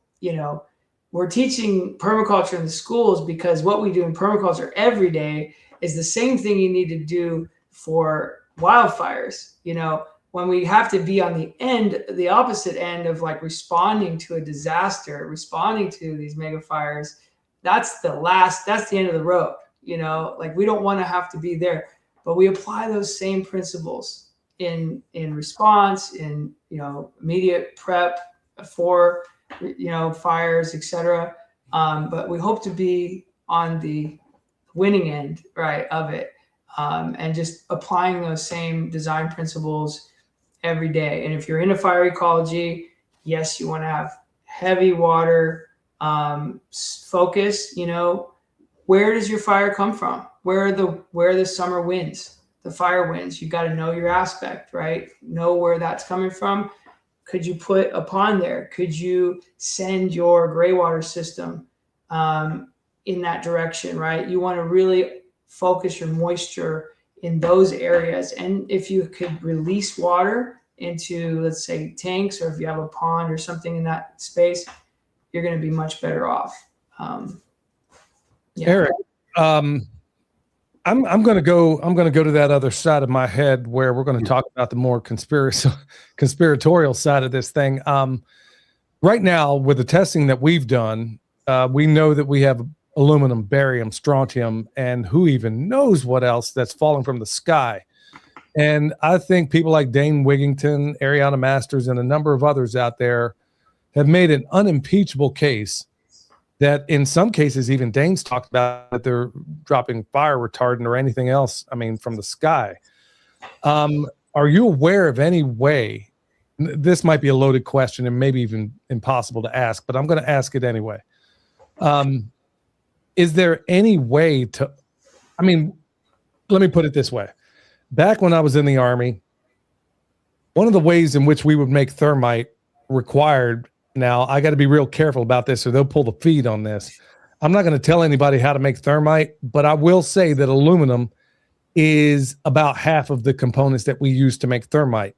we're teaching permaculture in the schools because what we do in permaculture every day is the same thing you need to do for wildfires. When we have to be on the opposite end of like responding to a disaster, responding to these mega fires, that's the end of the road. Like we don't want to have to be there, but we apply those same principles in response, in, immediate prep for, fires, etc. But we hope to be on the winning end, right, of it, and just applying those same design principles every day. And if you're in a fire ecology, yes, you want to have heavy water focus. Where does your fire come from? Where are the summer winds, the fire winds? You got to know your aspect, right? Know where that's coming from. Could you put a pond there? Could you send your gray water system in that direction, right? You want to really focus your moisture in those areas. And if you could release water into, let's say, tanks, or if you have a pond or something in that space, you're going to be much better off. Yeah. Eric, I'm going to go to that other side of my head where we're going to talk about the more conspiratorial side of this thing. Right now, with the testing that we've done, we know that we have aluminum, barium, strontium, and who even knows what else that's falling from the sky. And I think people like Dane Wigington, Ariana Masters, and a number of others out there have made an unimpeachable case that in some cases, even Dane's talked about that they're dropping fire retardant or anything else, I mean, from the sky. Are you aware of any way, this might be a loaded question and maybe even impossible to ask, but I'm going to ask it anyway. Is there any way to, I mean, let me put it this way. Back when I was in the Army, one of the ways in which we would make thermite required, now I got to be real careful about this or they'll pull the feed on this. I'm not going to tell anybody how to make thermite, but I will say that aluminum is about half of the components that we use to make thermite.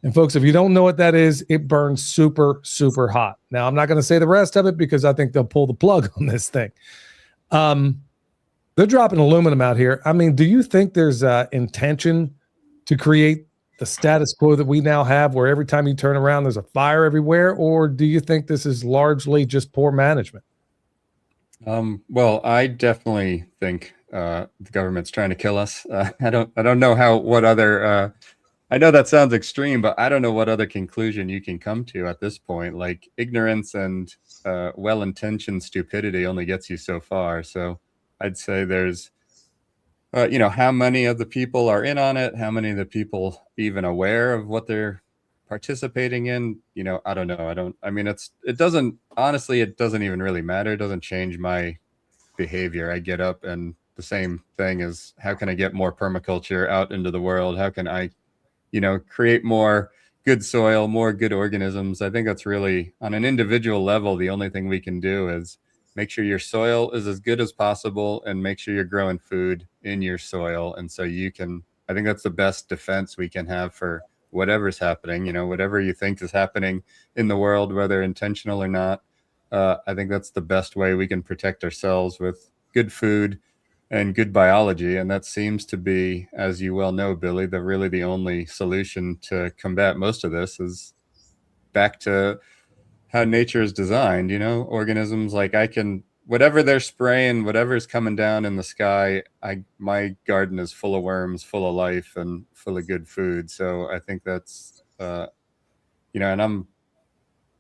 And folks, if you don't know what that is, it burns super, super hot. Now, I'm not going to say the rest of it because I think they'll pull the plug on this thing. They're dropping aluminum out here. I mean, do you think there's intention to create the status quo that we now have where every time you turn around, there's a fire everywhere? Or do you think this is largely just poor management? Well, I definitely think the government's trying to kill us. I don't know what other, I know that sounds extreme, but I don't know what other conclusion you can come to at this point. Like ignorance and well-intentioned stupidity only gets you so far. So I'd say there's, how many of the people are in on it? How many of the people even aware of what they're participating in? I don't know. It doesn't even really matter. It doesn't change my behavior. I get up and the same thing is, how can I get more permaculture out into the world? How can I, create more good soil, more good organisms? I think that's really on an individual level. The only thing we can do is make sure your soil is as good as possible and make sure you're growing food in your soil. And so I think that's the best defense we can have for whatever's happening, whatever you think is happening in the world, whether intentional or not. I think that's the best way we can protect ourselves with good food and good biology. And that seems to be, as you well know, Billy, really the only solution to combat most of this is back to how nature is designed. Organisms like whatever they're spraying, whatever is coming down in the sky, my garden is full of worms, full of life, and full of good food. So I think that's, and I'm,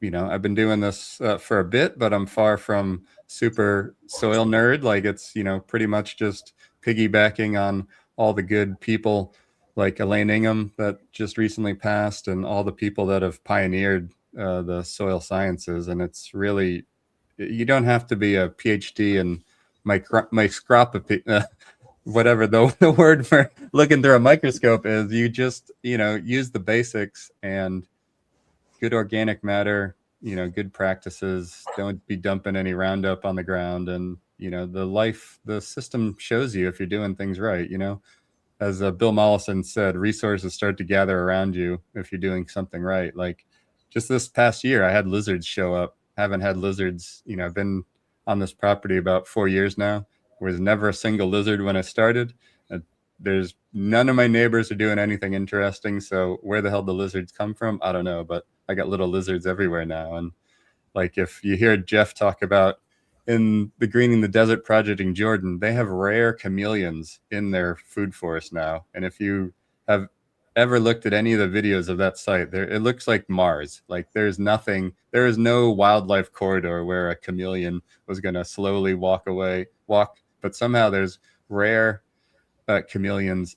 I've been doing this for a bit, but I'm far from super soil nerd. Like it's, pretty much just piggybacking on all the good people like Elaine Ingham that just recently passed and all the people that have pioneered the soil sciences. And it's really, you don't have to be a PhD in microscopy, whatever the word for looking through a microscope is. You just, use the basics and good organic matter, good practices. Don't be dumping any Roundup on the ground. And, the system shows you if you're doing things right. As Bill Mollison said, resources start to gather around you if you're doing something right. Like just this past year, I had lizards show up. Haven't had lizards, I've been on this property about 4 years now. There was never a single lizard when I started. There's none of my neighbors are doing anything interesting. So where the hell the lizards come from? I don't know, but I got little lizards everywhere now. And like, if you hear Jeff talk about in the Greening the Desert project in Jordan, they have rare chameleons in their food forest now. And if you have ever looked at any of the videos of that site, it looks like Mars. Like there is no wildlife corridor where a chameleon was going to slowly walk, but somehow there's rare chameleons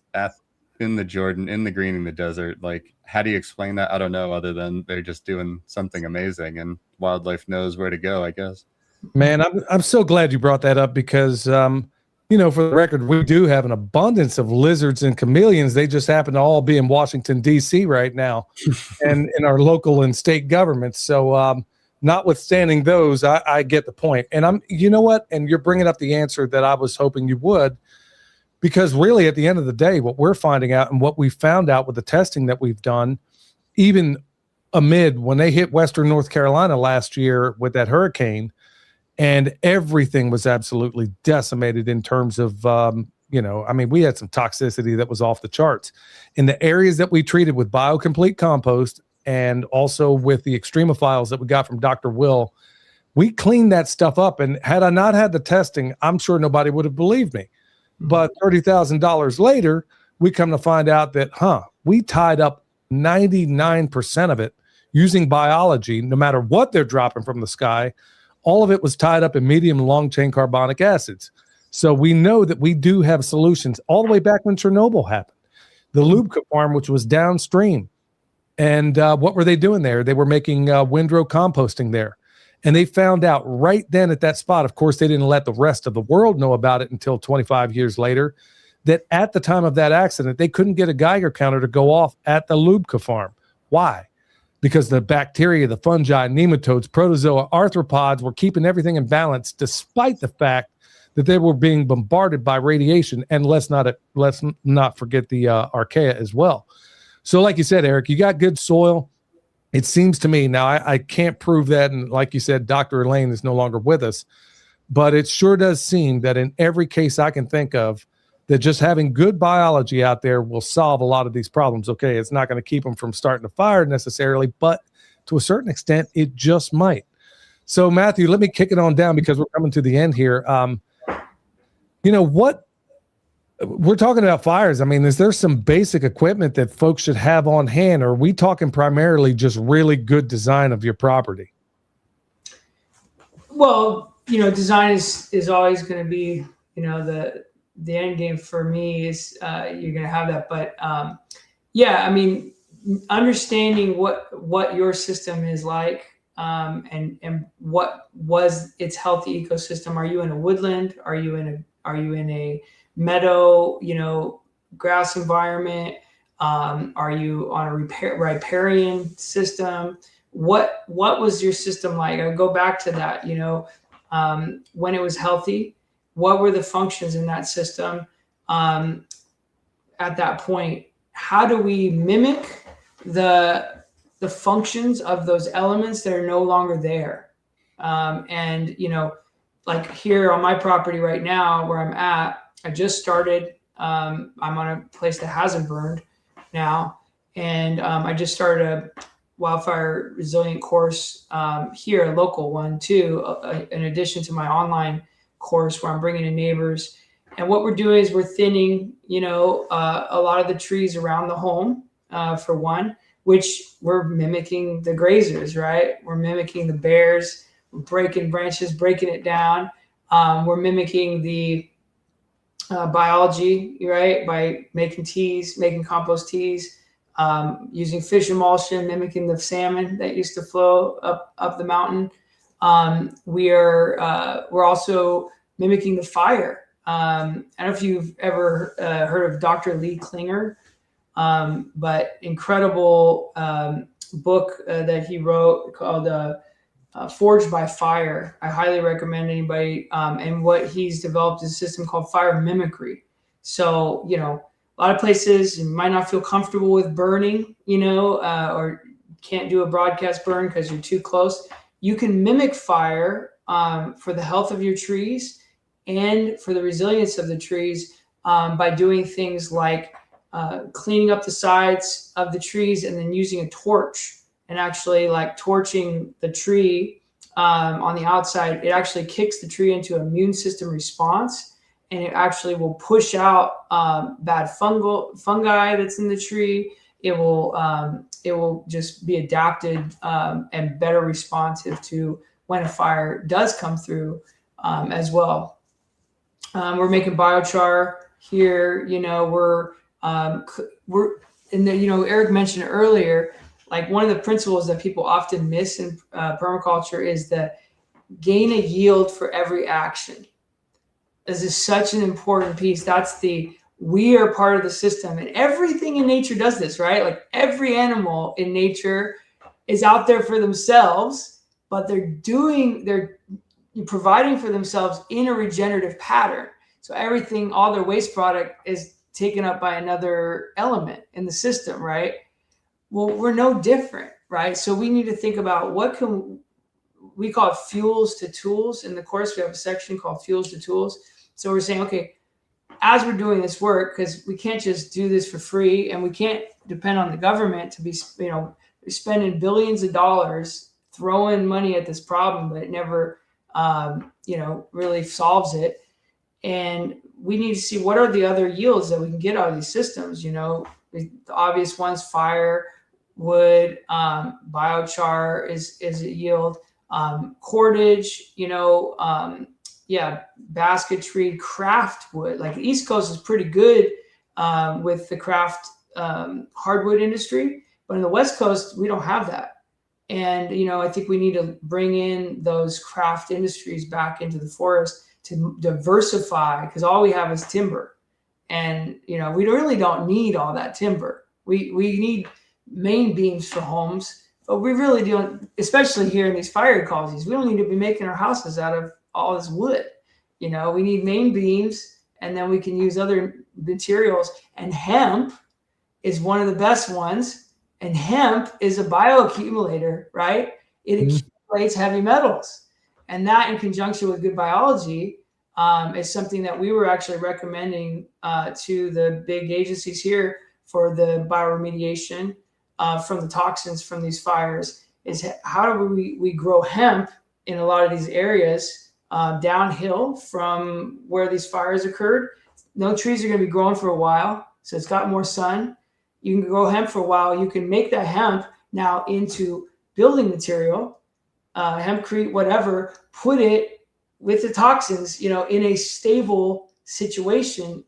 in the Jordan, in the Greening the Desert. Like, how do you explain that? I don't know, other than they're just doing something amazing and wildlife knows where to go, I guess. Man, I'm so glad you brought that up because, for the record, we do have an abundance of lizards and chameleons. They just happen to all be in Washington, D.C. right now and in our local and state governments. So notwithstanding those, I get the point. And you know what? And you're bringing up the answer that I was hoping you would, because really at the end of the day, what we're finding out and what we found out with the testing that we've done, even amid when they hit Western North Carolina last year with that hurricane, and everything was absolutely decimated in terms of, I mean, we had some toxicity that was off the charts. In the areas that we treated with BioComplete compost and also with the extremophiles that we got from Dr. Will, we cleaned that stuff up. And had I not had the testing, I'm sure nobody would have believed me. But $30,000 later, we come to find out that, we tied up 99% of it using biology. No matter what they're dropping from the sky, all of it was tied up in medium and long chain carbonic acids. So we know that we do have solutions all the way back when Chernobyl happened. The Lubka farm, which was downstream. And what were they doing there? They were making windrow composting there. And they found out right then at that spot, of course, they didn't let the rest of the world know about it until 25 years later, that at the time of that accident, they couldn't get a Geiger counter to go off at the Lubka farm. Why? Because the bacteria, the fungi, nematodes, protozoa, arthropods were keeping everything in balance despite the fact that they were being bombarded by radiation. And let's not forget the archaea as well. So like you said, Eric, you got good soil. It seems to me, now I can't prove that, and like you said, Dr. Elaine is no longer with us, but it sure does seem that in every case I can think of, that just having good biology out there will solve a lot of these problems. Okay, it's not going to keep them from starting a fire necessarily, but to a certain extent, it just might. So Matthew, let me kick it on down because we're coming to the end here. What we're talking about fires. I mean, is there some basic equipment that folks should have on hand, or are we talking primarily just really good design of your property? Well, design is always going to be, the end game for me is you're going to have that. But I mean, understanding what your system is like and what was its healthy ecosystem. Are you in a woodland? Are you in a meadow, grass environment? Are you on a riparian system? What was your system like? I go back to that, when it was healthy, what were the functions in that system at that point? How do we mimic the functions of those elements that are no longer there? Like here on my property right now where I'm at, I just started, I'm on a place that hasn't burned now. And I just started a wildfire resilient course here, a local one too, in addition to my online course where I'm bringing in neighbors. And what we're doing is we're thinning, a lot of the trees around the home for one, which we're mimicking the grazers, right? We're mimicking the bears, breaking branches, breaking it down. We're mimicking the biology, right? By making teas, making compost teas, using fish emulsion, mimicking the salmon that used to flow up the mountain. We're also mimicking the fire. I don't know if you've ever heard of Dr. Lee Klinger, but incredible book that he wrote called Forged by Fire. I highly recommend anybody. And what he's developed is a system called fire mimicry. So, a lot of places you might not feel comfortable with burning, or can't do a broadcast burn because you're too close. You can mimic fire for the health of your trees and for the resilience of the trees by doing things like cleaning up the sides of the trees and then using a torch and actually like torching the tree on the outside. It actually kicks the tree into an immune system response, and it actually will push out bad fungi that's in the tree. It will just be adapted and better responsive to when a fire does come through as well. We're making biochar here. We're in the, Eric mentioned earlier, like one of the principles that people often miss in permaculture is that gain a yield for every action. This is such an important piece. We are part of the system, and everything in nature does this, right? Like every animal in nature is out there for themselves, but they're providing for themselves in a regenerative pattern. So everything, all their waste product is taken up by another element in the system, right? Well, we're no different, right? So we need to think about we call it fuels to tools. In the course, we have a section called fuels to tools. So we're saying, okay, as we're doing this work, because we can't just do this for free, and we can't depend on the government to be, spending billions of dollars throwing money at this problem, but it never, really solves it. And we need to see what are the other yields that we can get out of these systems. The obvious ones: fire, wood, biochar is a yield, cordage, basketry, craft wood. Like the East Coast is pretty good with the craft hardwood industry, but in the West Coast we don't have that. And I think we need to bring in those craft industries back into the forest to diversify, because all we have is timber, and we really don't need all that timber. We need main beams for homes, but we really don't, especially here in these fire ecologies. We don't need to be making our houses out of all this wood. We need main beams, and then we can use other materials. And hemp is one of the best ones. And hemp is a bioaccumulator, right? It accumulates heavy metals. And that, in conjunction with good biology, is something that we were actually recommending to the big agencies here for the bioremediation from the toxins from these fires, is how do we grow hemp in a lot of these areas downhill from where these fires occurred. No trees are going to be growing for a while, so it's got more sun. You can grow hemp for a while. You can make that hemp now into building material, hempcrete, whatever, put it with the toxins, in a stable situation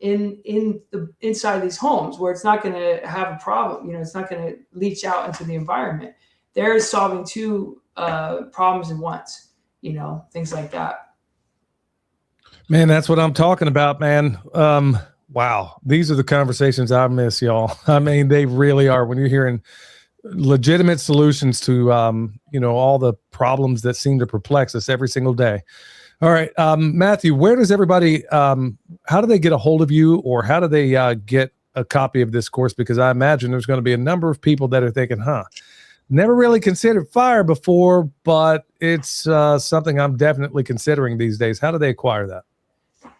inside these homes where it's not going to have a problem. It's not going to leach out into the environment. They're solving two problems at once, things like that. Man, that's what I'm talking about, man. Wow. These are the conversations I miss, y'all. I mean, they really are. When you're hearing legitimate solutions to, all the problems that seem to perplex us every single day. All right. Matthew, where does everybody, how do they get a hold of you, or how do they get a copy of this course? Because I imagine there's going to be a number of people that are thinking, never really considered fire before, but it's something I'm definitely considering these days. How do they acquire that?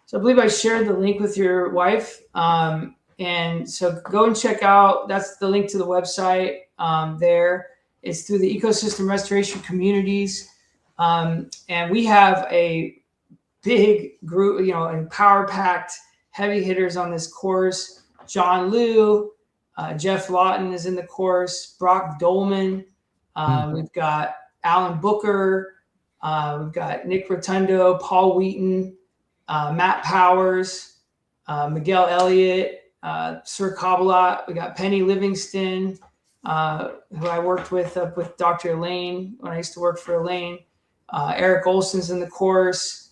So I believe I shared the link with your wife. And so go and check out, that's the link to the website there. It's through the Ecosystem Restoration Communities. And we have a big group, and power-packed heavy hitters on this course. John Liu, Jeff Lawton is in the course, Brock Dolman. We've got Alan Booker. We've got Nick Rotundo, Paul Wheaton, Matt Powers, Miguel Elliott, Sir Kabbalat. We got Penny Livingston, who I worked with up with Dr. Elaine when I used to work for Elaine. Eric Olson's in the course.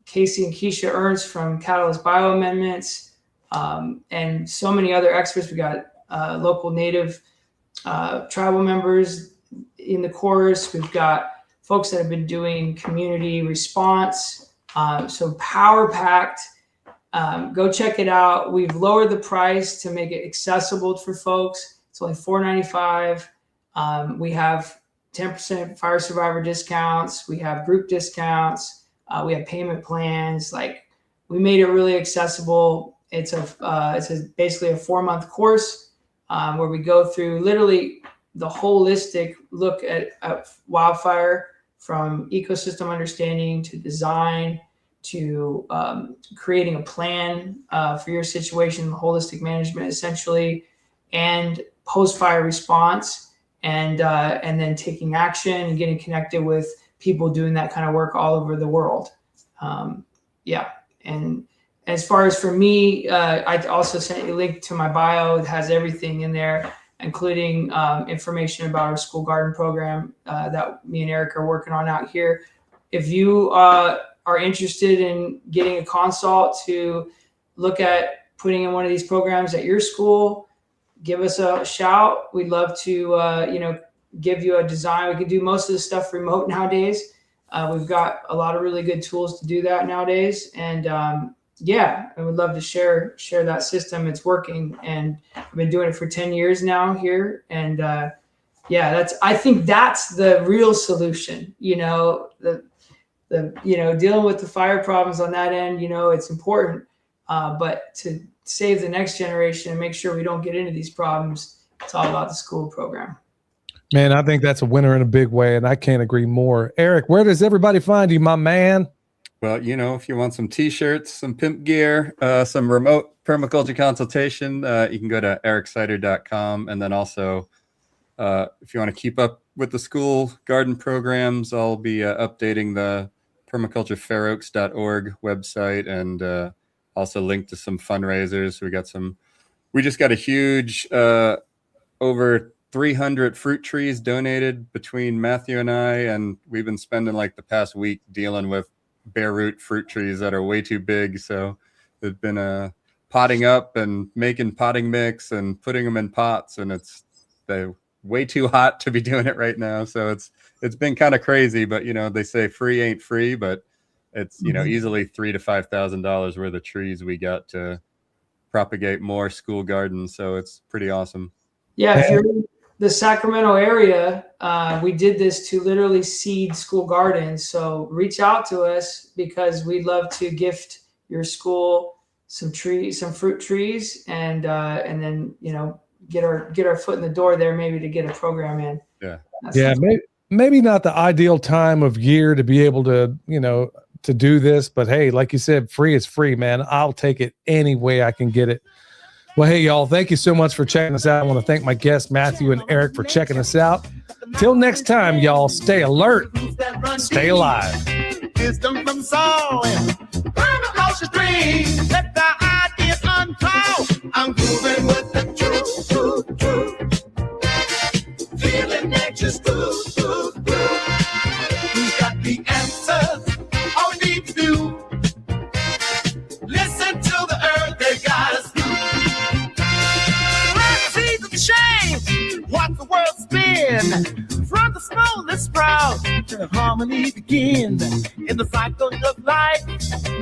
Casey and Keisha Ernst from Catalyst Bioamendments, and so many other experts. We got local native tribal members in the course. We've got folks that have been doing community response. So power packed. Go check it out. We've lowered the price to make it accessible for folks. It's only $4.95. We have 10% fire survivor discounts. We have group discounts. We have payment plans. Like, we made it really accessible. It's basically a 4-month course where we go through literally the holistic look at wildfire, from ecosystem understanding to design to creating a plan for your situation, holistic management essentially, and post-fire response, and then taking action and getting connected with people doing that kind of work all over the world. And as far as for me, I also sent you a link to my bio. It has everything in there, including information about our school garden program that me and Eric are working on out here. If you are interested in getting a consult to look at putting in one of these programs at your school, give us a shout. We'd love to, give you a design. We can do most of the stuff remote nowadays. We've got a lot of really good tools to do that nowadays. And I would love to share that system. It's working, and I've been doing it for 10 years now here. And I think that's the real solution. The dealing with the fire problems on that end, it's important, But to save the next generation and make sure we don't get into these problems, it's all about the school program. Man, I think that's a winner in a big way, and I can't agree more. Eric, where does everybody find you, my man? Well, if you want some t-shirts, some pimp gear, some remote permaculture consultation, you can go to ericsider.com. And then also, if you want to keep up with the school garden programs, I'll be updating the permaculturefaroaks.org website, and also link to some fundraisers. We just got a huge, over 300 fruit trees donated between Matthew and I, and we've been spending like the past week dealing with bare root fruit trees that are way too big. So they've been potting up and making potting mix and putting them in pots, and they're way too hot to be doing it right now. So it's been kind of crazy, but they say free ain't free, but it's easily $3,000 to $5,000 worth of trees we got to propagate more school gardens. So it's pretty awesome. Yeah, if you're in the Sacramento area, we did this to literally seed school gardens. So reach out to us, because we'd love to gift your school some fruit trees, and then get our foot in the door there, maybe to get a program in. Yeah. Maybe not the ideal time of year to be able to to do this, but hey, like you said, free is free, man. I'll take it any way I can get it. Well, hey, y'all, thank you so much for checking us out. I want to thank my guests, Matthew and Eric, for checking us out. Till next time, y'all, stay alert, stay alive. Wisdom from soul and permaculture dream. Let the ideas unfold. I'm moving with the truth. Feeling nature's good. Who's got the answers? All we need to do. Listen to the earth, they got us. Change, watch the world spin. From the smallest sprout to harmony begin. In the cycle of life,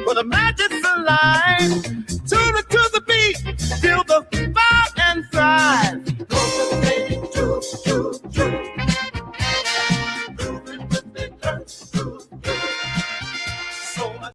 where the magic's alive. Tune it to the beat, feel the vibe and thrive. Cultivating truth.